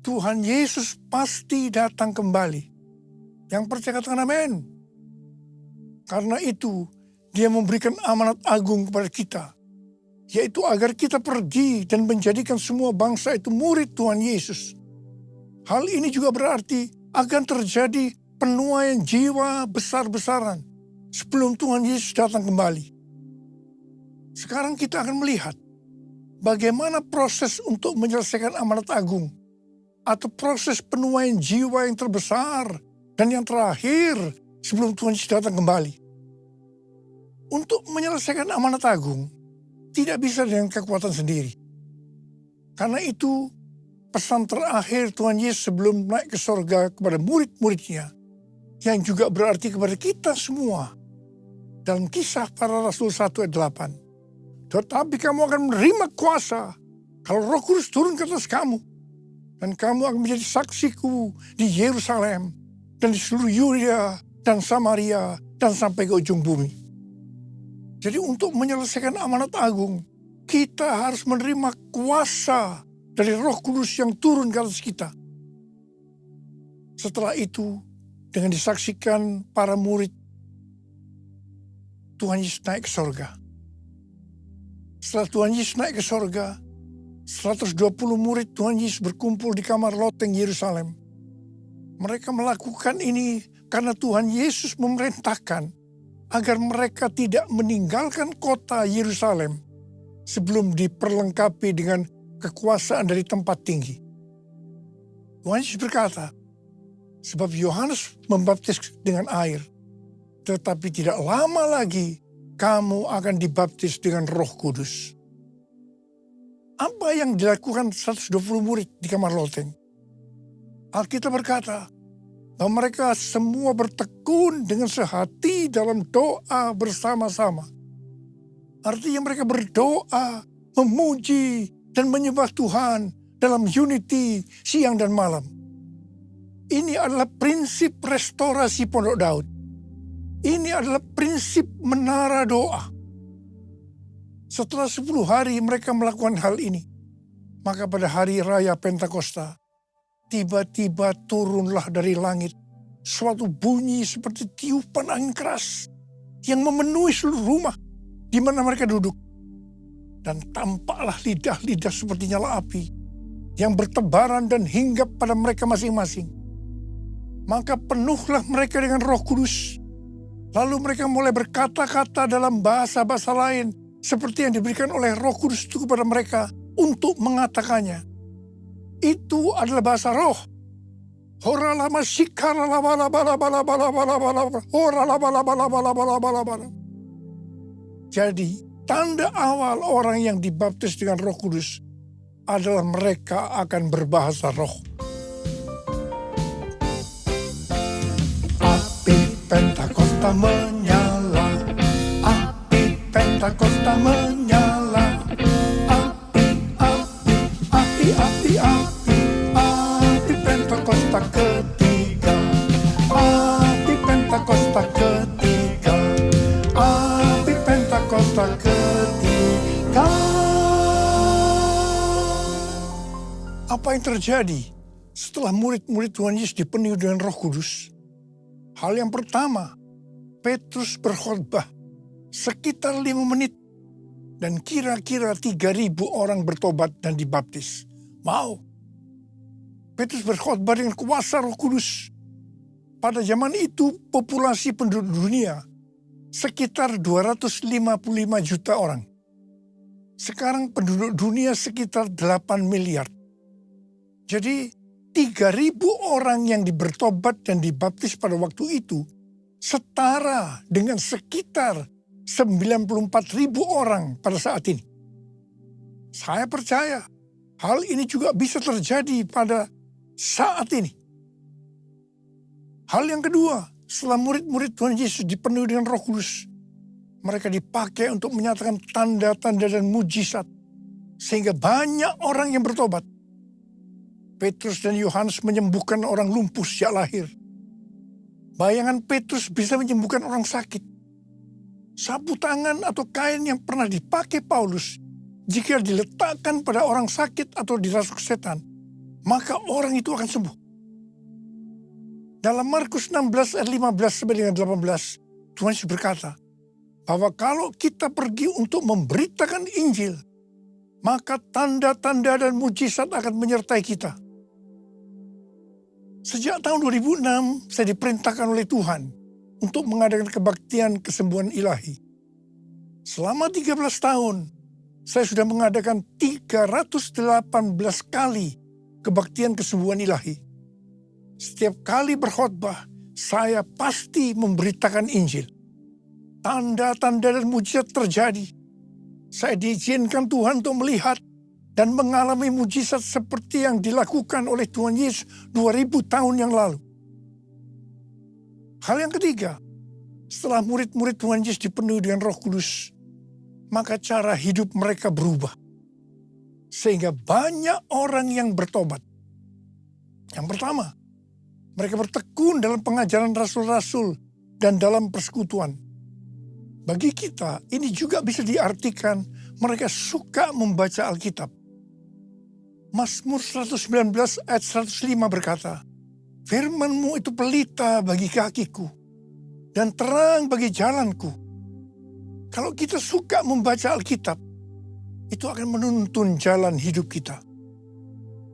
Tuhan Yesus pasti datang kembali. Yang percaya katakan amin. Karena itu, dia memberikan amanat agung kepada kita, yaitu agar kita pergi dan menjadikan semua bangsa itu murid Tuhan Yesus. Hal ini juga berarti akan terjadi penuaian jiwa besar-besaran sebelum Tuhan Yesus datang kembali. Sekarang kita akan melihat bagaimana proses untuk menyelesaikan amanat agung atau proses penuaian jiwa yang terbesar dan yang terakhir sebelum Tuhan Yesus datang kembali. Untuk menyelesaikan amanat agung tidak bisa dengan kekuatan sendiri. Karena itu pesan terakhir Tuhan Yesus sebelum naik ke sorga kepada murid-muridnya, yang juga berarti kepada kita semua, dalam Kisah Para Rasul 1 ayat 8. Tetapi kamu akan menerima kuasa kalau Roh Kudus turun ke atas kamu. Dan kamu akan menjadi saksiku di Yerusalem dan di seluruh Yudea dan Samaria dan sampai ke ujung bumi. Jadi untuk menyelesaikan amanat agung, kita harus menerima kuasa dari Roh Kudus yang turun ke atas kita. Setelah itu, dengan disaksikan para murid, Tuhan Yesus naik ke sorga. Setelah Tuhan Yesus naik ke sorga, 120 murid Tuhan Yesus berkumpul di kamar loteng Yerusalem. Mereka melakukan ini karena Tuhan Yesus memerintahkan agar mereka tidak meninggalkan kota Yerusalem sebelum diperlengkapi dengan kekuasaan dari tempat tinggi. Tuhan Yesus berkata, sebab Yohanes membaptis dengan air, tetapi tidak lama lagi kamu akan dibaptis dengan Roh Kudus. Apa yang dilakukan 120 murid di kamar loteng? Alkitab berkata bahwa mereka semua bertekun dengan sehati dalam doa bersama-sama. Artinya mereka berdoa, memuji, dan menyembah Tuhan dalam unity siang dan malam. Ini adalah prinsip restorasi Pondok Daud. Ini adalah prinsip menara doa. Setelah 10 hari mereka melakukan hal ini, maka pada hari raya Pentakosta, tiba-tiba turunlah dari langit suatu bunyi seperti tiupan angin keras yang memenuhi seluruh rumah di mana mereka duduk. Dan tampaklah lidah-lidah seperti nyala api yang bertebaran dan hinggap pada mereka masing-masing. Maka penuhlah mereka dengan Roh Kudus. Lalu mereka mulai berkata-kata dalam bahasa-bahasa lain seperti yang diberikan oleh Roh Kudus itu kepada mereka untuk mengatakannya. Itu adalah bahasa roh. Jadi, tanda awal orang yang dibaptis dengan Roh Kudus adalah mereka akan berbahasa roh. Api Pentakosta menyala, api Pentakosta menyala, api, api, api, api, api, api Pentakosta ketiga, api Pentakosta ketiga, api Pentakosta ketiga. Apa yang terjadi setelah murid-murid Tuhan Yesus dipenuhi dengan Roh Kudus? Hal yang pertama, Petrus berkhotbah sekitar 5 menit dan kira-kira 3.000 orang bertobat dan dibaptis. Wow! Petrus berkhotbah dengan kuasa Roh Kudus. Pada zaman itu populasi penduduk dunia sekitar 255 juta orang. Sekarang penduduk dunia sekitar 8 miliar. Jadi 3.000 orang yang bertobat dan dibaptis pada waktu itu setara dengan sekitar 94.000 orang pada saat ini. Saya percaya hal ini juga bisa terjadi pada saat ini. Hal yang kedua, setelah murid-murid Tuhan Yesus dipenuhi dengan Roh Kudus, mereka dipakai untuk menyatakan tanda-tanda dan mujizat sehingga banyak orang yang bertobat. Petrus dan Yohanes menyembuhkan orang lumpuh sejak lahir. Bayangan Petrus bisa menyembuhkan orang sakit. Sapu tangan atau kain yang pernah dipakai Paulus, jika diletakkan pada orang sakit atau dirasuk setan, maka orang itu akan sembuh. Dalam Markus 16 ayat 15 sampai dengan 18, Tuhan Yesus berkata, bahwa kalau kita pergi untuk memberitakan Injil, maka tanda-tanda dan mujizat akan menyertai kita. Sejak tahun 2006, saya diperintahkan oleh Tuhan untuk mengadakan kebaktian kesembuhan ilahi. Selama 13 tahun, saya sudah mengadakan 318 kali kebaktian kesembuhan ilahi. Setiap kali berkhotbah, saya pasti memberitakan Injil. Tanda-tanda dan mujizat terjadi. Saya diizinkan Tuhan untuk melihat dan mengalami mujizat seperti yang dilakukan oleh Tuhan Yesus 2000 tahun yang lalu. Hal yang ketiga, setelah murid-murid Tuhan Yesus dipenuhi dengan Roh Kudus, maka cara hidup mereka berubah. Sehingga banyak orang yang bertobat. Yang pertama, mereka bertekun dalam pengajaran rasul-rasul dan dalam persekutuan. Bagi kita, ini juga bisa diartikan mereka suka membaca Alkitab. Mazmur 119 ayat 105 berkata, "Firman-Mu itu pelita bagi kakiku dan terang bagi jalanku." Kalau kita suka membaca Alkitab, itu akan menuntun jalan hidup kita.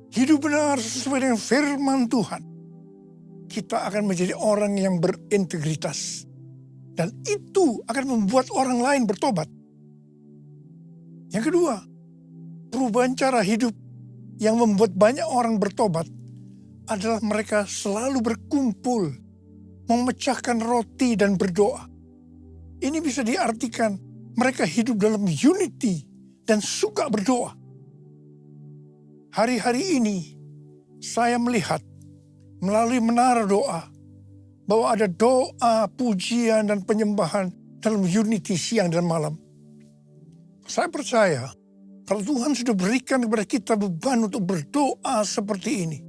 Hidup benar sesuai dengan firman Tuhan. Kita akan menjadi orang yang berintegritas. Dan itu akan membuat orang lain bertobat. Yang kedua, perubahan cara hidup yang membuat banyak orang bertobat adalah mereka selalu berkumpul, memecahkan roti dan berdoa. Ini bisa diartikan mereka hidup dalam unity dan suka berdoa. Hari-hari ini saya melihat melalui menara doa bahwa ada doa, pujian, dan penyembahan dalam unity siang dan malam. Saya percaya kalau Tuhan sudah berikan kepada kita beban untuk berdoa seperti ini,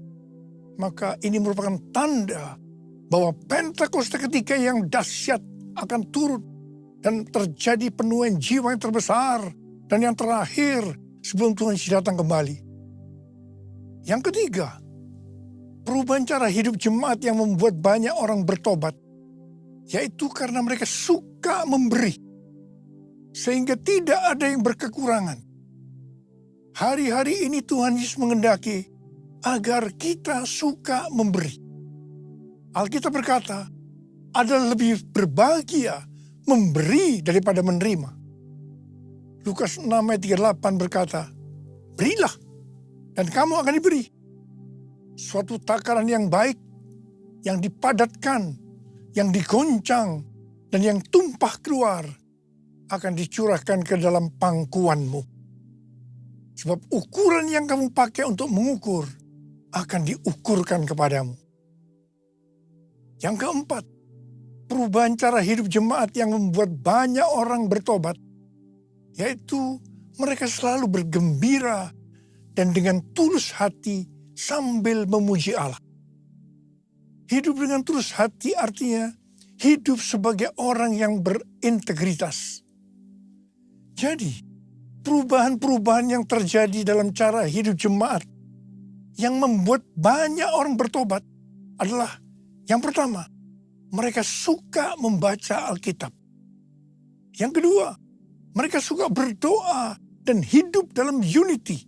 maka ini merupakan tanda bahwa Pentakosta ketiga yang dahsyat akan turun dan terjadi penuaian jiwa yang terbesar dan yang terakhir sebelum Tuhan Yesus datang kembali. Yang ketiga, perubahan cara hidup jemaat yang membuat banyak orang bertobat, yaitu karena mereka suka memberi, sehingga tidak ada yang berkekurangan. Hari-hari ini Tuhan Yesus mengendaki agar kita suka memberi. Alkitab berkata, adalah lebih berbahagia memberi daripada menerima. Lukas 6 ayat 38 berkata, berilah dan kamu akan diberi. Suatu takaran yang baik, yang dipadatkan, yang digoncang, dan yang tumpah keluar akan dicurahkan ke dalam pangkuanmu. Sebab ukuran yang kamu pakai untuk mengukur akan diukurkan kepadamu. Yang keempat, perubahan cara hidup jemaat yang membuat banyak orang bertobat, yaitu mereka selalu bergembira dan dengan tulus hati sambil memuji Allah. Hidup dengan tulus hati artinya hidup sebagai orang yang berintegritas. Jadi, perubahan-perubahan yang terjadi dalam cara hidup jemaat yang membuat banyak orang bertobat adalah yang pertama, mereka suka membaca Alkitab. Yang kedua, mereka suka berdoa dan hidup dalam unity.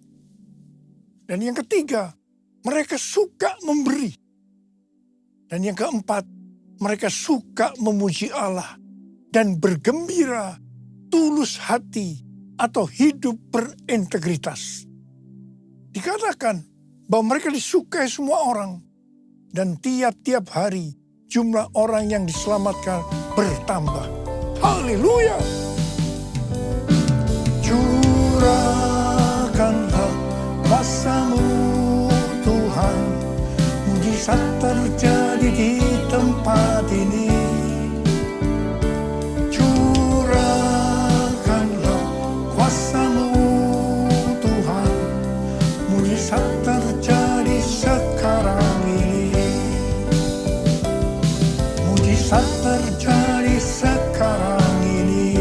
Dan yang ketiga, mereka suka memberi. Dan yang keempat, mereka suka memuji Allah dan bergembira, tulus hati, atau hidup berintegritas. Dikatakan bahwa mereka disukai semua orang, dan tiap-tiap hari jumlah orang yang diselamatkan bertambah. Haleluya! Curahkanlah kuasa-Mu Tuhan, mujizat terjadi di tempat ini. Curahkanlah kuasa-Mu Tuhan, mujizat terjadi sekarang ini. Mujizat terjadi sekarang ini.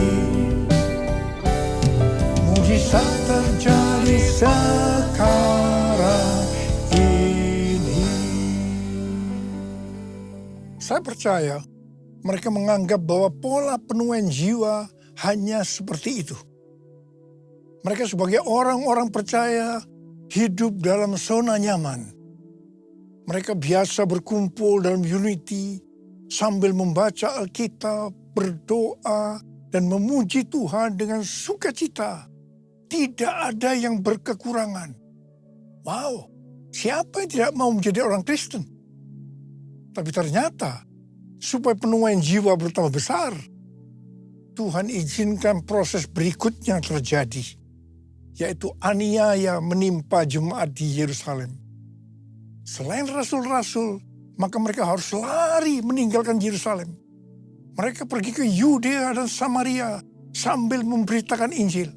Mujizat terjadi sekarang ini. Saya percaya mereka menganggap bahwa pola penuaian jiwa hanya seperti itu. Mereka sebagai orang-orang percaya hidup dalam zona nyaman. Mereka biasa berkumpul dalam unity sambil membaca Alkitab, berdoa, dan memuji Tuhan dengan sukacita. Tidak ada yang berkekurangan. Wow, siapa yang tidak mau menjadi orang Kristen? Tapi ternyata, supaya penuaian jiwa bertambah besar, Tuhan izinkan proses berikutnya terjadi, yaitu aniaya menimpa jemaat di Yerusalem. Selain rasul-rasul, maka mereka harus lari meninggalkan Yerusalem. Mereka pergi ke Yudea dan Samaria sambil memberitakan Injil.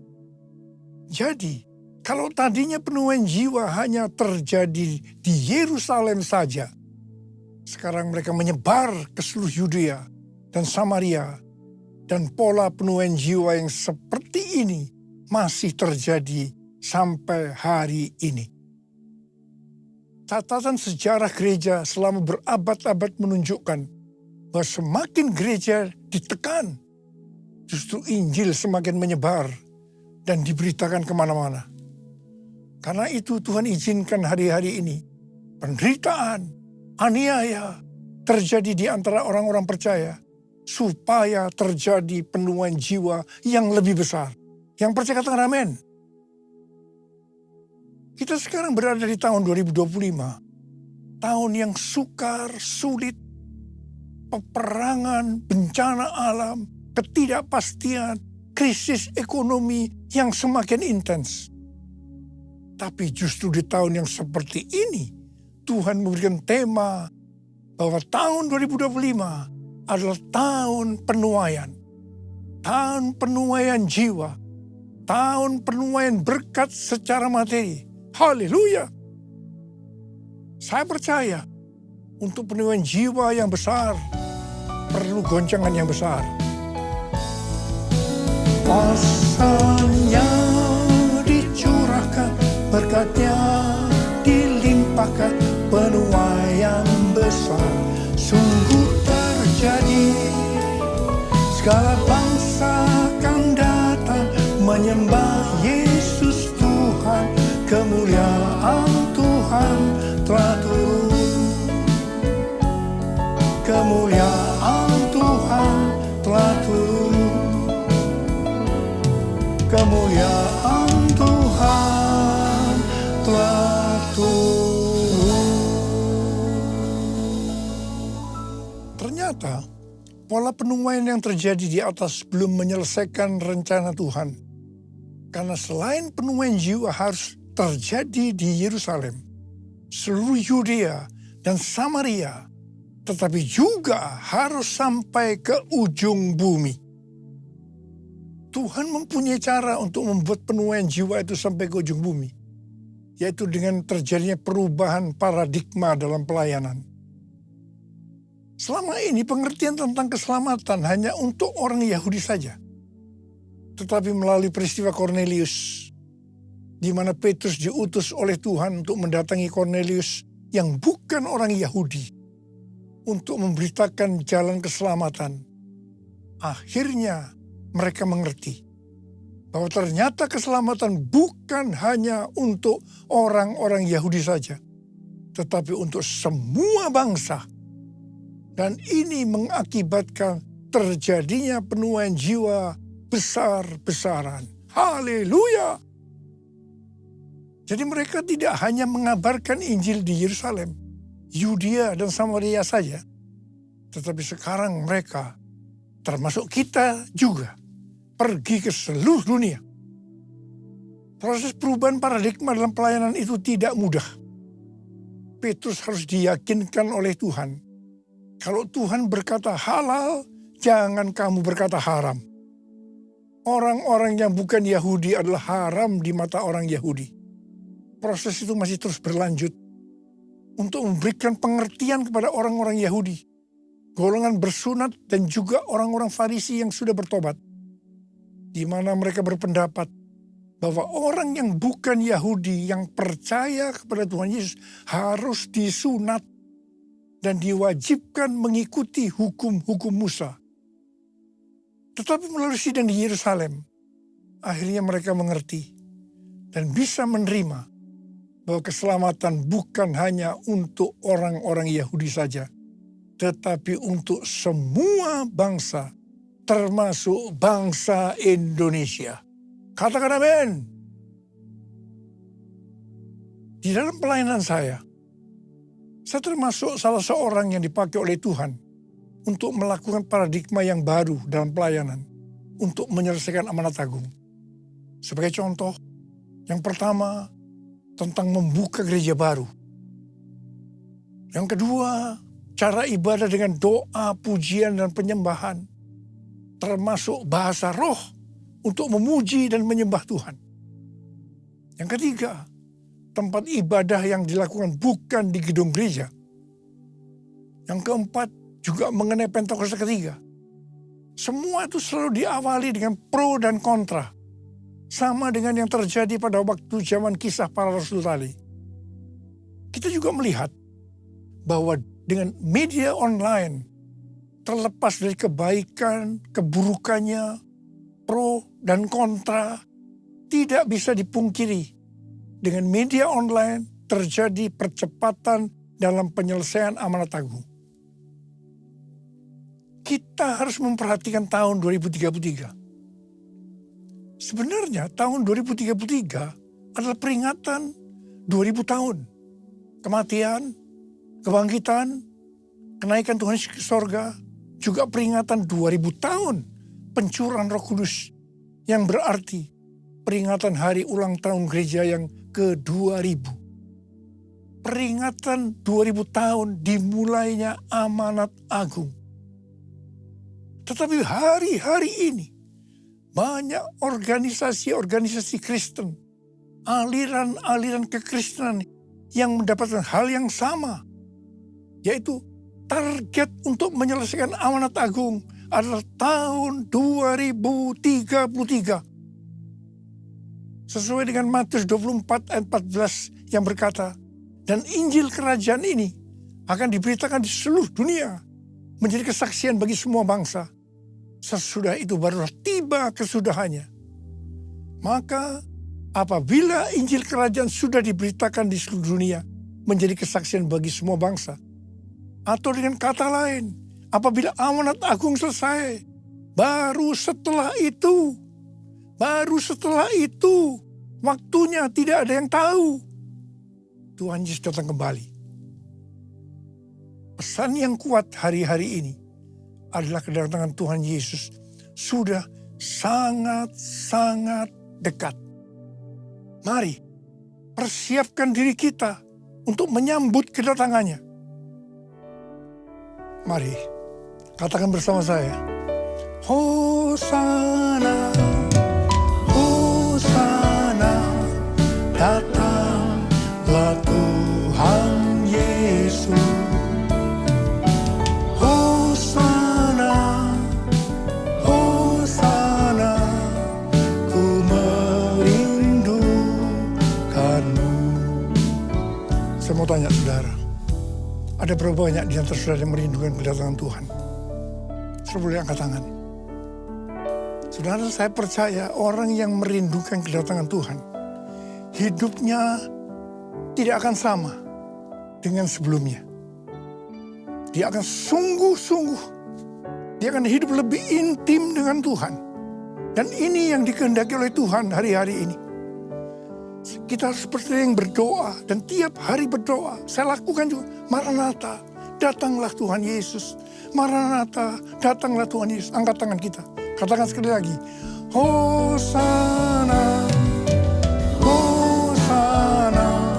Jadi, kalau tadinya penuaian jiwa hanya terjadi di Yerusalem saja, sekarang mereka menyebar ke seluruh Yudea dan Samaria, dan pola penuaian jiwa yang seperti ini masih terjadi sampai hari ini. Catatan sejarah gereja selama berabad-abad menunjukkan bahwa semakin gereja ditekan, justru Injil semakin menyebar dan diberitakan kemana-mana. Karena itu Tuhan izinkan hari-hari ini penderitaan, aniaya terjadi di antara orang-orang percaya, supaya terjadi penuaian jiwa yang lebih besar. Yang percaya katakan amin. Kita sekarang berada di tahun 2025. Tahun yang sukar, sulit, peperangan, bencana alam, ketidakpastian, krisis ekonomi yang semakin intens. Tapi justru di tahun yang seperti ini, Tuhan memberikan tema bahwa tahun 2025 adalah tahun penuaian. Tahun penuaian jiwa. Tahun penuaian berkat secara materi. Haleluya. Saya percaya untuk penuaian jiwa yang besar perlu goncangan yang besar. Kuasanya dicurahkan, berkatnya dilimpahkan, penuaian besar sungguh terjadi. Segala bangsa akan datang menyembah Yesus Tuhan, kemuliaan Tuhan telah turun. Kemuliaan Ternyata pola penuaian yang terjadi di atas belum menyelesaikan rencana Tuhan. Karena selain penuaian jiwa harus terjadi di Yerusalem, seluruh Yudea dan Samaria, tetapi juga harus sampai ke ujung bumi. Tuhan mempunyai cara untuk membuat penuaian jiwa itu sampai ke ujung bumi, yaitu dengan terjadinya perubahan paradigma dalam pelayanan. Selama ini pengertian tentang keselamatan hanya untuk orang Yahudi saja. Tetapi melalui peristiwa Kornelius, di mana Petrus diutus oleh Tuhan untuk mendatangi Kornelius yang bukan orang Yahudi, untuk memberitakan jalan keselamatan. Akhirnya mereka mengerti bahwa ternyata keselamatan bukan hanya untuk orang-orang Yahudi saja, tetapi untuk semua bangsa. Dan ini mengakibatkan terjadinya penuaian jiwa besar-besaran. Haleluya! Jadi mereka tidak hanya mengabarkan Injil di Yerusalem, Yudea dan Samaria saja, tetapi sekarang mereka, termasuk kita juga, pergi ke seluruh dunia. Proses perubahan paradigma dalam pelayanan itu tidak mudah. Petrus harus diyakinkan oleh Tuhan. Kalau Tuhan berkata halal, jangan kamu berkata haram. Orang-orang yang bukan Yahudi adalah haram di mata orang Yahudi. Proses itu masih terus berlanjut untuk memberikan pengertian kepada orang-orang Yahudi, golongan bersunat dan juga orang-orang Farisi yang sudah bertobat, di mana mereka berpendapat bahwa orang yang bukan Yahudi yang percaya kepada Tuhan Yesus harus disunat dan diwajibkan mengikuti hukum-hukum Musa. Tetapi melalui sidang di Yerusalem, akhirnya mereka mengerti dan bisa menerima bahwa keselamatan bukan hanya untuk orang-orang Yahudi saja, tetapi untuk semua bangsa, termasuk bangsa Indonesia. Katakan amin. Di dalam pelayanan saya termasuk salah seorang yang dipakai oleh Tuhan untuk melakukan paradigma yang baru dalam pelayanan, untuk menyelesaikan amanat agung. Sebagai contoh, yang pertama tentang membuka gereja baru. Yang kedua, cara ibadah dengan doa, pujian, dan penyembahan, termasuk bahasa roh untuk memuji dan menyembah Tuhan. Yang ketiga, tempat ibadah yang dilakukan bukan di gedung gereja. Yang keempat, juga mengenai Pentakosta ketiga. Semua itu selalu diawali dengan pro dan kontra. Sama dengan yang terjadi pada waktu zaman kisah para rasul tadi. Kita juga melihat bahwa dengan media online, terlepas dari kebaikan, keburukannya, pro dan kontra, tidak bisa dipungkiri. Dengan media online terjadi percepatan dalam penyelesaian amanat agung. Kita harus memperhatikan tahun 2033. Sebenarnya tahun 2033 adalah peringatan 2000 tahun. Kematian, kebangkitan, kenaikan Tuhan ke sorga, juga peringatan 2000 tahun pencurahan Roh Kudus, yang berarti peringatan hari ulang tahun gereja yang ke-2000. Peringatan 2000 tahun dimulainya amanat agung. Tetapi hari-hari ini banyak organisasi-organisasi Kristen, aliran-aliran kekristenan yang mendapatkan hal yang sama, yaitu target untuk menyelesaikan amanat agung adalah tahun 2033. Sesuai dengan Matius 24 ayat 14 yang berkata, dan Injil kerajaan ini akan diberitakan di seluruh dunia, menjadi kesaksian bagi semua bangsa. Sesudah itu barulah tiba kesudahannya. Maka apabila Injil kerajaan sudah diberitakan di seluruh dunia, menjadi kesaksian bagi semua bangsa. Atau dengan kata lain, apabila amanat agung selesai, baru setelah itu, waktunya tidak ada yang tahu, Tuhan Yesus datang kembali. Pesan yang kuat hari-hari ini adalah kedatangan Tuhan Yesus sudah sangat-sangat dekat. Mari persiapkan diri kita untuk menyambut kedatangannya. Mari katakan bersama saya, Hosana, Hosana, datanglah Tuhan Yesus. Hosana, Hosana, ku merindukanmu. Saya mau tanya saudara, ada berapa banyak di antara saudara yang merindukan kedatangan Tuhan? Saudara boleh angkat tangan. Saudara, saya percaya orang yang merindukan kedatangan Tuhan, hidupnya tidak akan sama dengan sebelumnya. Dia akan sungguh-sungguh, dia akan hidup lebih intim dengan Tuhan. Dan ini yang dikehendaki oleh Tuhan hari-hari ini. Kita seperti yang berdoa dan tiap hari berdoa. Saya lakukan juga, Maranatha, datanglah Tuhan Yesus. Maranatha, datanglah Tuhan Yesus. Angkat tangan kita. Katakan sekali lagi. Hosana, Hosana,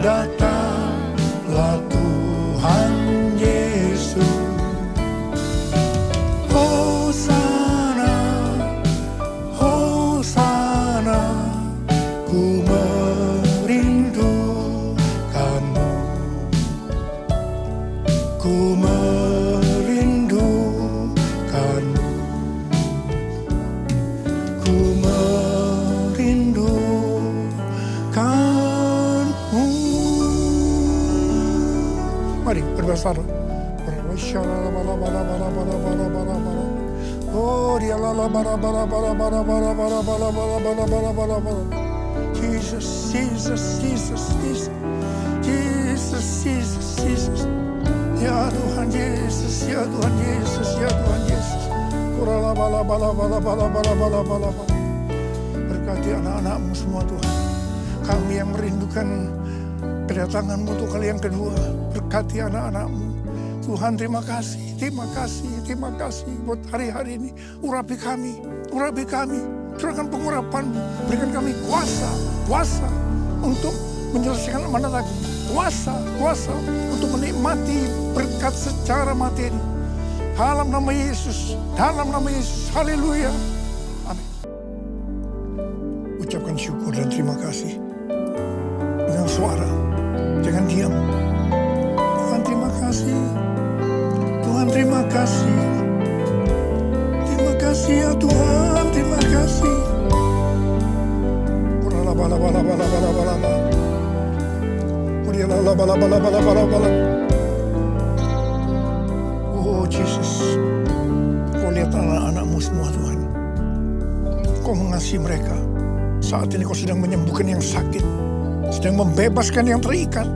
datanglah Tuhan Yesus. Hosana, Hosana, ku merindukanmu. Ku merindukanmu. Ku merindukanmu. Mari berbahasa Arab. Oh, dia la bara bara bara bara bara bara bara bara bara bara bara bara. Jesus, Jesus, Jesus, Jesus, Jesus, Jesus, Jesus. Ya Tuhan Yesus, ya Tuhan Yesus, ya Tuhan Yesus. Kurala bala bala bala bala bala bala bala bala. Berkati anak-anakmu semua Tuhan. Kami yang merindukan kedatanganmu untuk kali yang kedua. Berkati anak-anakmu. Tuhan terima kasih, terima kasih, terima kasih buat hari-hari ini. Urapi kami, urapi kami. Curahkan pengurapan-Mu. Berikan kami kuasa, kuasa untuk menyelesaikan amanat Aku. Kuasa, kuasa untuk menikmati berkat secara materi. Dalam nama Yesus, dalam nama Yesus. Haleluya. Amin. Ucapkan syukur dan terima kasih. Dengan suara, jangan diam. Tuhan terima kasih. Tuhan terima kasih. Terima kasih ya Tuhan, terima kasih. Bala bala bala bala bala bala bala. Bala bala bala bala bala bala. Oh Jesus, Kau lihat anak-anak-Mu semua Tuhan. Kau mengasihi mereka. Saat ini Kau sedang menyembuhkan yang sakit, sedang membebaskan yang terikat,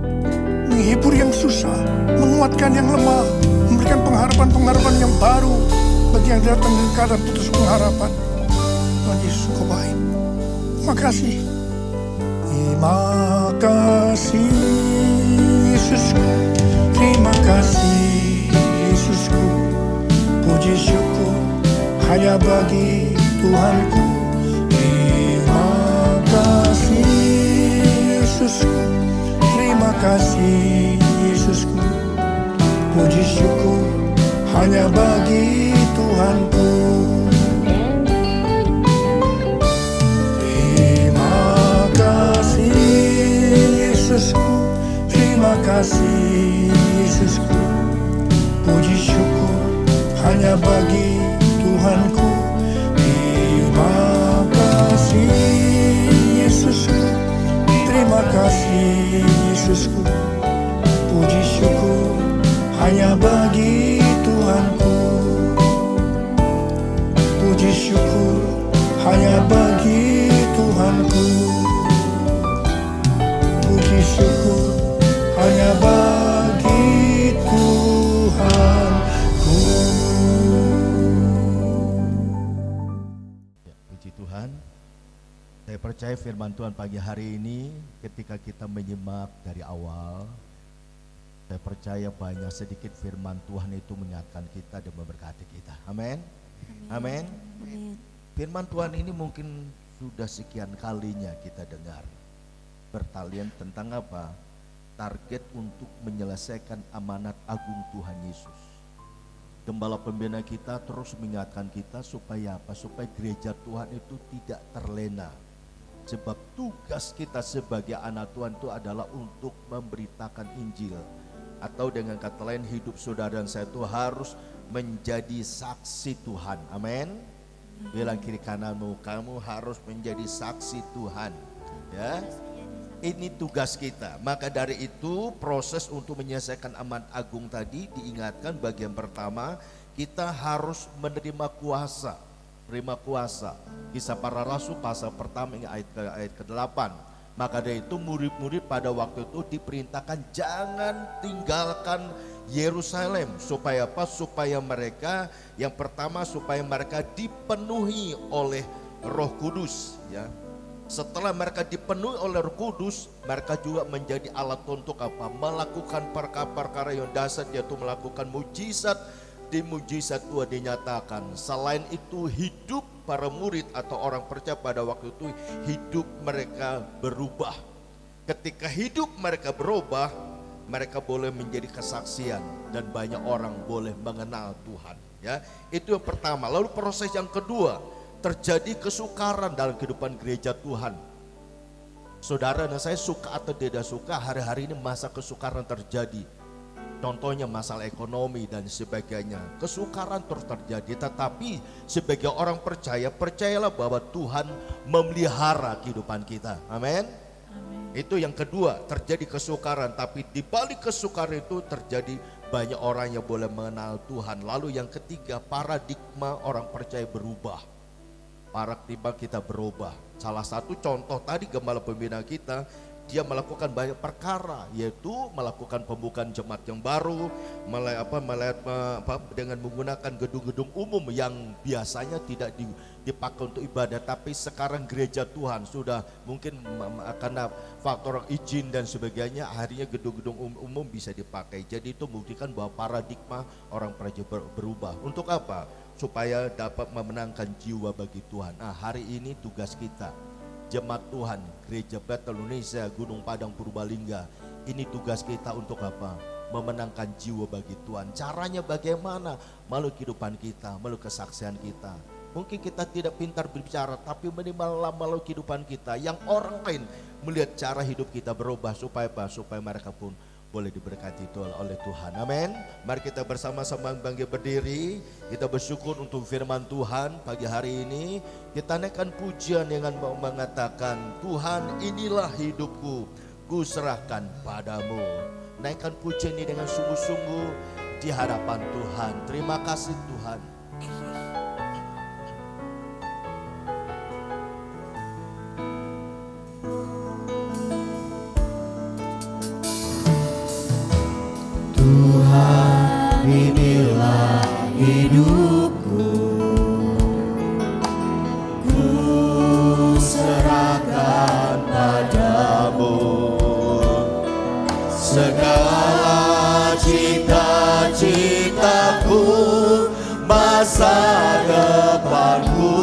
menghibur yang susah, menguatkan yang lemah, memberikan pengharapan-pengharapan yang baru bagi yang datang dengan keadaan putus pengharapan. Tuhan Yesus, Kau baik. Terima kasih. Terima kasih Yesusku. Terima kasih Yesusku. Puji syukur hanya bagi Tuhanku. Terima kasih Yesusku. Terima kasih Yesusku. Puji syukur hanya bagi Tuhanku. Terima kasih Yesusku. Terima kasih Yesusku. Puji syukur hanya bagi Tuhanku. Terima kasih Yesusku. Terima kasih Yesusku. Puji syukur hanya bagi Tuhanku. Puji syukur hanya bagi Tuhanku. Puji syukur hanya bagi Tuhanku. Puji Tuhan. Saya percaya firman Tuhan pagi hari ini ketika kita menyimak dari awal, Saya percaya banyak sedikit firman Tuhan itu mengingatkan kita dan memberkati kita. Amin. Amin. Firman Tuhan ini mungkin sudah sekian kalinya kita dengar. Pertalian tentang apa? Target untuk menyelesaikan amanat agung Tuhan Yesus. Gembala pembina kita terus mengingatkan kita supaya apa? Supaya gereja Tuhan itu tidak terlena. Sebab tugas kita sebagai anak Tuhan itu adalah untuk memberitakan Injil. Atau dengan kata lain, hidup saudara dan saya itu harus menjadi saksi Tuhan. Amin. Bilang kiri kananmu, kamu harus menjadi saksi Tuhan. Ya, ini tugas kita. Maka dari itu proses untuk menyelesaikan amanat agung tadi diingatkan bagian pertama, kita harus menerima kuasa. Terima kuasa. Kisah para Rasul pasal pertama ayat ke-8. Maka dari itu murid-murid pada waktu itu diperintahkan jangan tinggalkan Yerusalem. Supaya apa? Supaya mereka, yang pertama supaya mereka dipenuhi oleh Roh Kudus. Ya. Setelah mereka dipenuhi oleh Roh Kudus, mereka juga menjadi alat untuk apa? Melakukan perkara-perkara yang dasar, yaitu melakukan mujizat. Di mujizat Tuhan dinyatakan. Selain itu hidup para murid atau orang percaya pada waktu itu hidup mereka berubah. Ketika hidup mereka berubah, mereka boleh menjadi kesaksian dan banyak orang boleh mengenal Tuhan. Ya, itu yang pertama. Lalu proses yang kedua, terjadi kesukaran dalam kehidupan gereja Tuhan. Saudara dan saya suka atau tidak suka, hari-hari ini masa kesukaran terjadi. Contohnya masalah ekonomi dan sebagainya. Kesukaran terus terjadi, tetapi sebagai orang percaya, percayalah bahwa Tuhan memelihara kehidupan kita. Amin. Itu yang kedua, terjadi kesukaran, tapi di balik kesukaran itu terjadi banyak orang yang boleh mengenal Tuhan. Lalu yang ketiga, paradigma orang percaya berubah. Paradigma kita berubah. Salah satu contoh tadi gembala pembina kita, dia melakukan banyak perkara, yaitu melakukan pembukaan jemaat yang baru, dengan menggunakan gedung-gedung umum yang biasanya tidak dipakai untuk ibadah, tapi sekarang gereja Tuhan sudah mungkin karena faktor izin dan sebagainya, akhirnya gedung-gedung umum bisa dipakai. Jadi itu membuktikan bahwa paradigma orang percaya berubah. Untuk apa? Supaya dapat memenangkan jiwa bagi Tuhan. Nah, hari ini tugas kita, Jemaat Tuhan, Gereja Bethel Indonesia, Gunung Padang Purbalingga. Ini tugas kita untuk apa? Memenangkan jiwa bagi Tuhan. Caranya bagaimana? Melalui kehidupan kita, melalui kesaksian kita. Mungkin kita tidak pintar berbicara, tapi minimal melalui kehidupan kita, yang orang lain melihat cara hidup kita berubah. Supaya apa? Supaya mereka pun boleh diberkati oleh Tuhan. Amin. Mari kita bersama-sama bangkit berdiri. Kita bersyukur untuk firman Tuhan pagi hari ini. Kita naikkan pujian dengan mengatakan, Tuhan inilah hidupku, ku serahkan padamu. Naikkan pujian ini dengan sungguh-sungguh di hadapan Tuhan. Terima kasih Tuhan. Inilah hidupku, ku serahkan padamu. Segala cita-citaku, masa depanku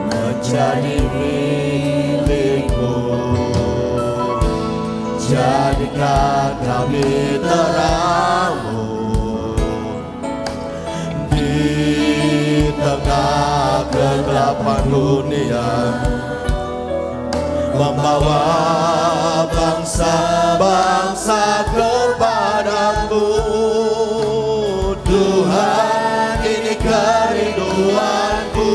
menjadi milikmu. Jadikan kami terangmu di tengah kegelapan dunia, membawa bangsa-bangsa kepadamu. Tuhan, ini kerinduanku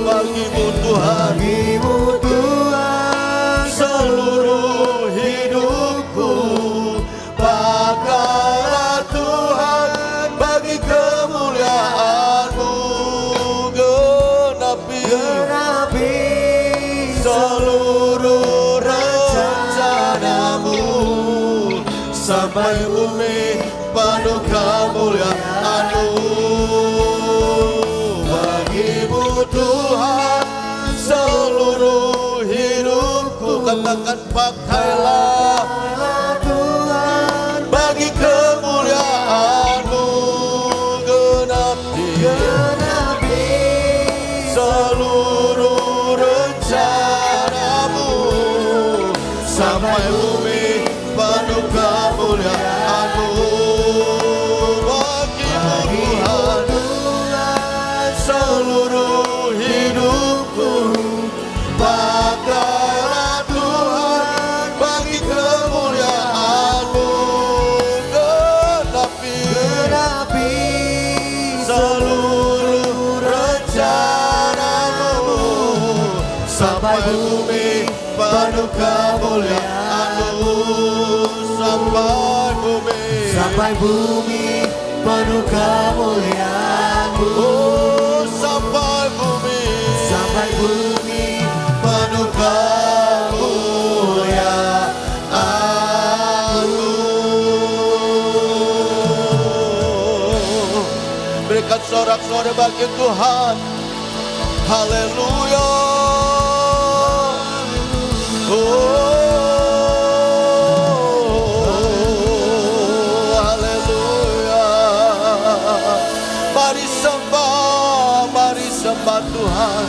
bagimu Tuhan, bagimu Tuhan. Seluruh hidupku pakailah Tuhan bagi kemuliaan-Mu. Genapi seluruh rencana-Mu, sampai bumi penuh kemuliaan-Mu. Bagimu Tuhan seluruh hidupku, katakan pakailah Tuhan. sampai bumi penuh kemuliaan-Mu. Bagimu Tuhan seluruh hidupku, pakailah Tuhan bagi kemuliaan-Mu. Genapi seluruh rencana-Mu, sampai bumi penuh kemuliaan-Mu. Sampai bumi penuh kemuliaan-Mu. Oh, sampai bumi penuh kemuliaan-Mu. Berikan sorak-sorai bagi Tuhan. Haleluya. Haleluya. Mari sembah Tuhan.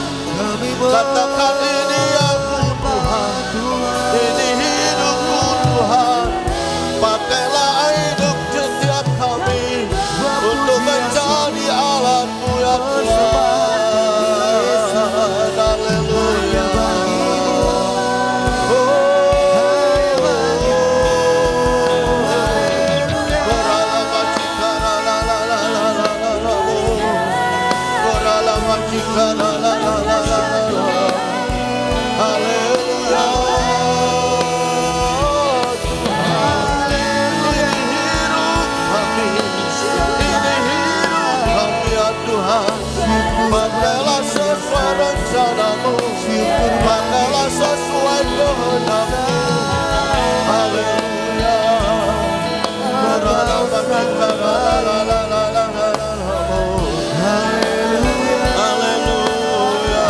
Katakan ini aku Tuhan, ini hidupku Tuhan. Pakailah hidup setiap kami untuk menjadi alat-Mu ya Tuhan. Haleluya. Pakailah sesuai rencana-Mu, pakailah sesuai kehendak-Mu. Haleluya. Haleluya.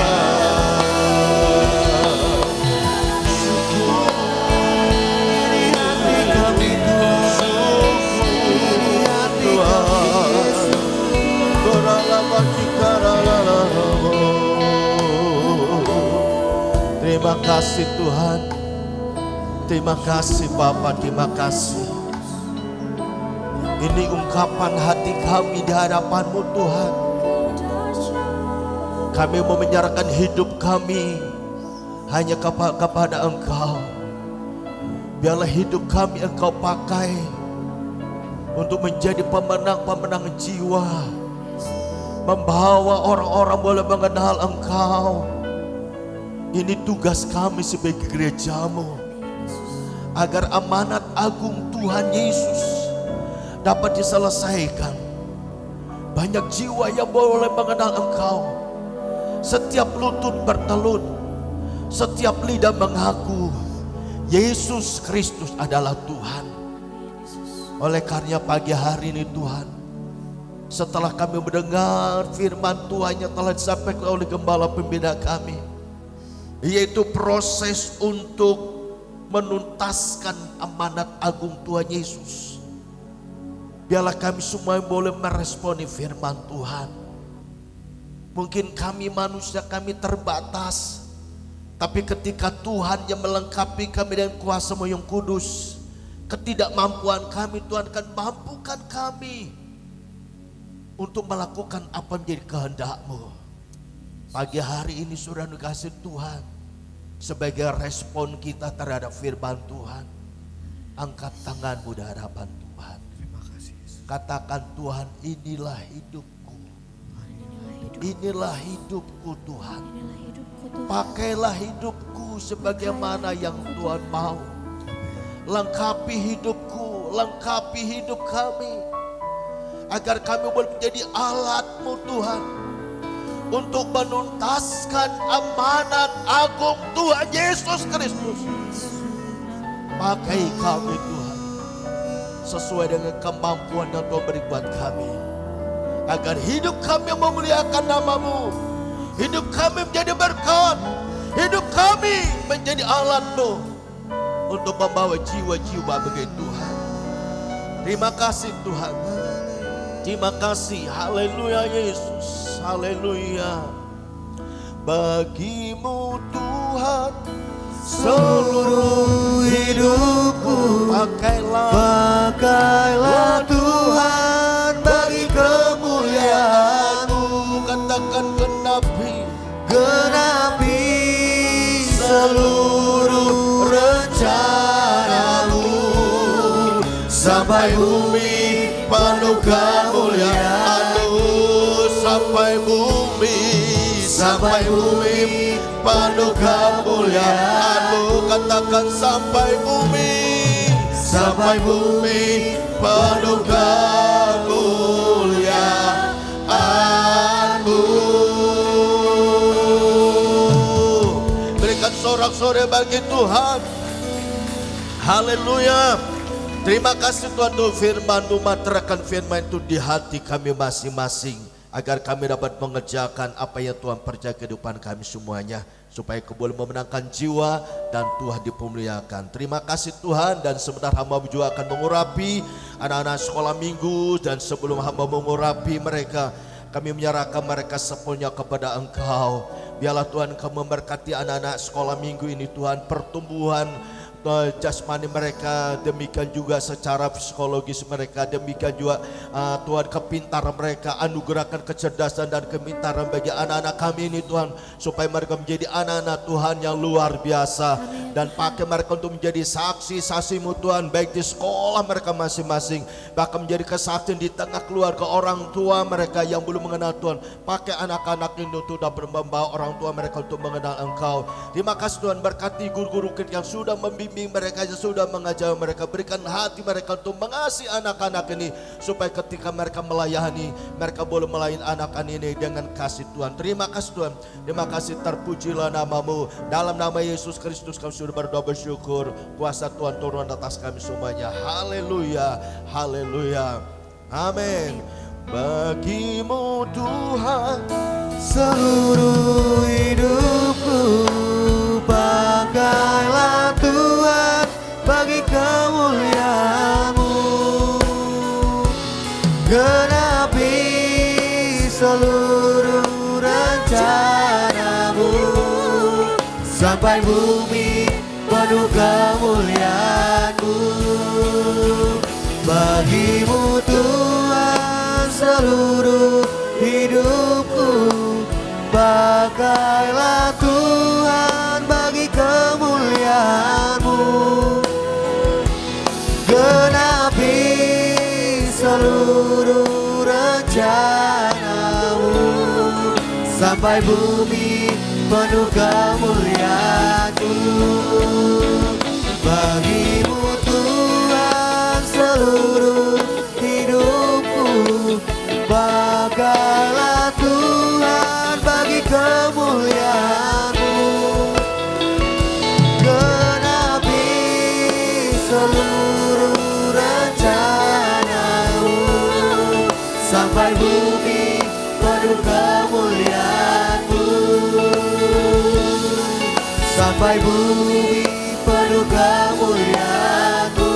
Terima kasih Tuhan. Terima kasih Bapa, terima kasih. Ini ungkapan hati kami di hadapan-Mu Tuhan. Kami mau menyerahkan hidup kami hanya kepada Engkau. Biarlah hidup kami Engkau pakai untuk menjadi pemenang-pemenang jiwa, membawa orang-orang boleh mengenal Engkau. Ini tugas kami sebagai gereja-Mu, agar amanat agung Tuhan Yesus dapat diselesaikan. Banyak jiwa yang boleh mengenal Engkau. Setiap lutut bertelut, setiap lidah mengaku Yesus Kristus adalah Tuhan. Oleh karena pagi hari ini Tuhan, setelah kami mendengar firman Tuhan yang telah disampaikan oleh Gembala Pembina kami, yaitu proses untuk menuntaskan amanat agung Tuhan Yesus. Biarlah kami semua boleh meresponi firman Tuhan. Mungkin kami manusia, kami terbatas, tapi ketika Tuhan yang melengkapi kami dengan kuasa-Mu yang kudus, ketidakmampuan kami, Tuhan akan mampukan kami untuk melakukan apa menjadi kehendak-Mu. Pagi hari ini sudah dikasih Tuhan, sebagai respon kita terhadap firman Tuhan, angkat tanganmu di hadapan Tuhan. Katakan, Tuhan, inilah hidupku. Inilah hidupku Tuhan. Pakailah hidupku sebagaimana yang Tuhan mau. Lengkapi hidupku, lengkapi hidup kami, agar kami boleh menjadi alat-Mu Tuhan, untuk menuntaskan amanat agung Tuhan Yesus Kristus. Pakai kami Tuhan, sesuai dengan kemampuan yang Tuhan beri buat kami, agar hidup kami memuliakan nama-Mu, hidup kami menjadi berkat, hidup kami menjadi alat-Mu untuk membawa jiwa-jiwa bagi Tuhan. Terima kasih Tuhan, terima kasih. Haleluya Yesus, haleluya. Bagimu Tuhan seluruh hidupku. Pakailah Tuhan bagi kemuliaan-Mu. Katakan Genapi seluruh rencana-Mu, sampai bumi penuh kemuliaan-Mu. Sampai bumi penuh kemuliaan-Mu. Katakan sampai bumi penuh kemuliaan-Mu. Berikan sorak-sorai bagi Tuhan. Haleluya. Terima kasih Tuhan untuk firman-Mu, materaikan firman itu di hati kami masing-masing, agar kami dapat mengerjakan apa yang Tuhan percaya kehidupan kami semuanya, supaya kau boleh memenangkan jiwa dan Tuhan dipermuliakan. Terima kasih Tuhan, dan sebentar hamba juga akan mengurapi anak-anak sekolah minggu, dan sebelum hamba mengurapi mereka, kami menyerahkan mereka sepenuhnya kepada Engkau. Biarlah Tuhan Engkau memberkati anak-anak sekolah minggu ini Tuhan, pertumbuhan jasmani mereka, demikian juga secara psikologis mereka, demikian juga Tuhan kepintaran mereka, anugerahkan kecerdasan dan kepintaran bagi anak-anak kami ini Tuhan, supaya mereka menjadi anak-anak Tuhan yang luar biasa. Dan pakai mereka untuk menjadi saksi-saksi-Mu Tuhan, baik di sekolah mereka masing-masing, bahkan menjadi kesaksian di tengah keluarga orang tua mereka yang belum mengenal Tuhan. Pakai anak-anak ini untuk dapat membawa orang tua mereka untuk mengenal Engkau. Terima kasih Tuhan, berkati guru-guru yang sudah membimbing mereka, yang sudah mengajar mereka, berikan hati mereka untuk mengasihi anak-anak ini, supaya ketika mereka melayani, mereka boleh melayani anak-anak ini dengan kasih Tuhan. Terima kasih Tuhan, terima kasih, terpujilah nama-Mu. Dalam nama Yesus Kristus kami sudah berdoa bersyukur. Kuasa Tuhan turun atas kami semuanya. Haleluya, haleluya, amin. Bagi-Mu Tuhan seluruh hidupku, pakailah Tuhan bagi kemuliaan-Mu. Genapi seluruh rencana-Mu, sampai bumi penuh kemuliaan-Mu. Bagi-Mu Tuhan seluruh hidupku, pakailah Tuhan bagi kemuliaan-Mu. Genapi seluruh rencana-Mu, sampai bumi penuh kemuliaan-Mu. Bagi-Mu Tuhan seluruh hidupku, pakailah Tuhan bagi kemuliaan-Mu. Genapi seluruh rencana-Mu, sampai bumi penuh kemuliaan-Mu. Sampai bumi penuh kemuliaan-Mu.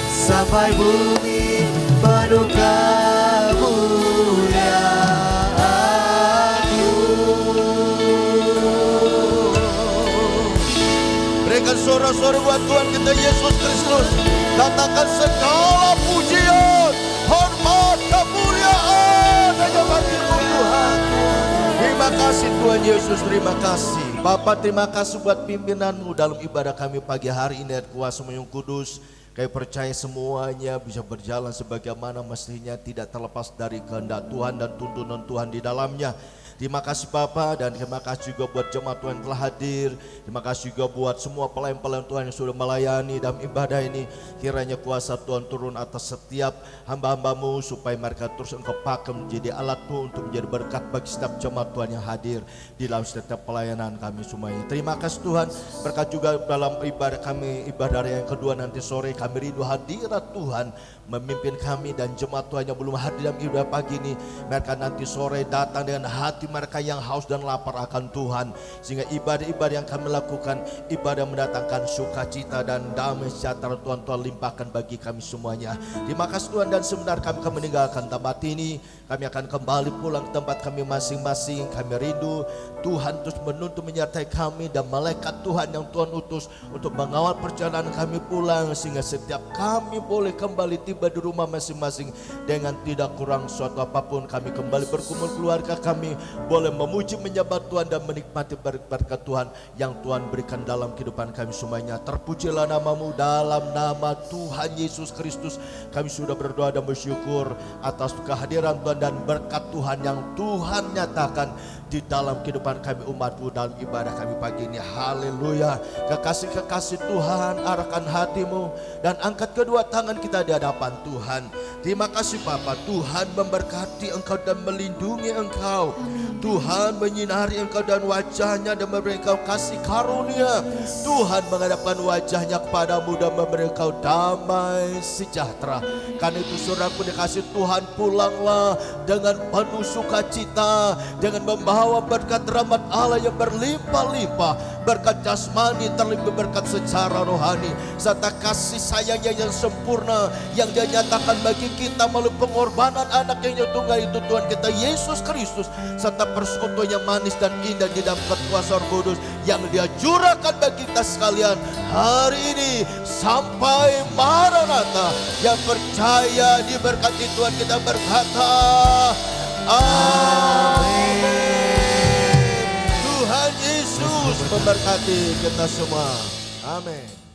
Sampai bumi penuh kemuliaan-Mu. Berikan sorak-sorai buat Tuhan kita Yesus Kristus. Katakan segala pujian, hormat, kemuliaan hanya bagi-Mu Tuhan. Terima kasih Tuhan Yesus, terima kasih. Bapa, terima kasih buat pimpinan-Mu dalam ibadah kami pagi hari ini. Kuasa-Mu yang kudus, kami percaya semuanya bisa berjalan sebagaimana mestinya, tidak terlepas dari kehendak Tuhan dan tuntunan Tuhan di dalamnya. Terima kasih Bapa, dan terima kasih juga buat jemaat Tuhan yang telah hadir. Terima kasih juga buat semua pelayan-pelayan Tuhan yang sudah melayani dalam ibadah ini. Kiranya kuasa Tuhan turun atas setiap hamba-hamba-Mu, supaya mereka terus Engkau pakai menjadi alat-Mu untuk menjadi berkat bagi setiap jemaat Tuhan yang hadir di dalam setiap pelayanan kami semuanya. Terima kasih Tuhan, berkat juga dalam ibadah kami, ibadah yang kedua nanti sore. Kami rindu hadirat Tuhan memimpin kami, dan jemaat Tuhan yang belum hadir dalam ibadah pagi ini, mereka nanti sore datang dengan hati mereka yang haus dan lapar akan Tuhan. Sehingga ibadah-ibadah yang kami lakukan, ibadah mendatangkan sukacita dan damai sejahtera Tuhan limpahkan bagi kami semuanya. Terima kasih Tuhan, dan sebentar kami akan meninggalkan tempat ini. Kami akan kembali pulang ke tempat kami masing-masing. Kami rindu Tuhan terus menuntun menyertai kami, dan malaikat Tuhan yang Tuhan utus untuk mengawal perjalanan kami pulang, sehingga setiap kami boleh kembali tiba di rumah masing-masing dengan tidak kurang suatu apapun. Kami kembali berkumpul keluarga kami, boleh memuji menyembah Tuhan dan menikmati berkat Tuhan yang Tuhan berikan dalam kehidupan kami semuanya. Terpujilah namamu, dalam nama Tuhan Yesus Kristus kami sudah berdoa dan bersyukur atas kehadiran Tuhan dan berkat Tuhan yang Tuhan nyatakan di dalam kehidupan kami umatmu dalam ibadah kami pagi ini. Haleluya. Kekasih-kekasih Tuhan, arahkan hatimu dan angkat kedua tangan kita di hadapan Tuhan. Terima kasih Bapa, Tuhan memberkati engkau dan melindungi engkau. Tuhan menyinari engkau dan wajahnya dan memberi engkau kasih karunia. Tuhan menghadapkan wajahnya kepadamu dan memberi engkau damai sejahtera. Karena itu saudaraku dikasih Tuhan, pulanglah dengan penuh sukacita, dengan membawa berkat rahmat Allah yang berlimpah-limpah, berkat jasmani terlebih berkat secara rohani, serta kasih sayangnya yang sempurna yang Dia nyatakan bagi kita melalui pengorbanan anak yang tunggal itu, Tuhan kita Yesus Kristus, serta persekutuan yang manis dan indah di dalam kuasa Roh Kudus yang Dia curahkan bagi kita sekalian hari ini sampai Maranatha. Yang percaya diberkati Tuhan kita berkata amin. Tuhan Yesus memberkati kita semua. Amin.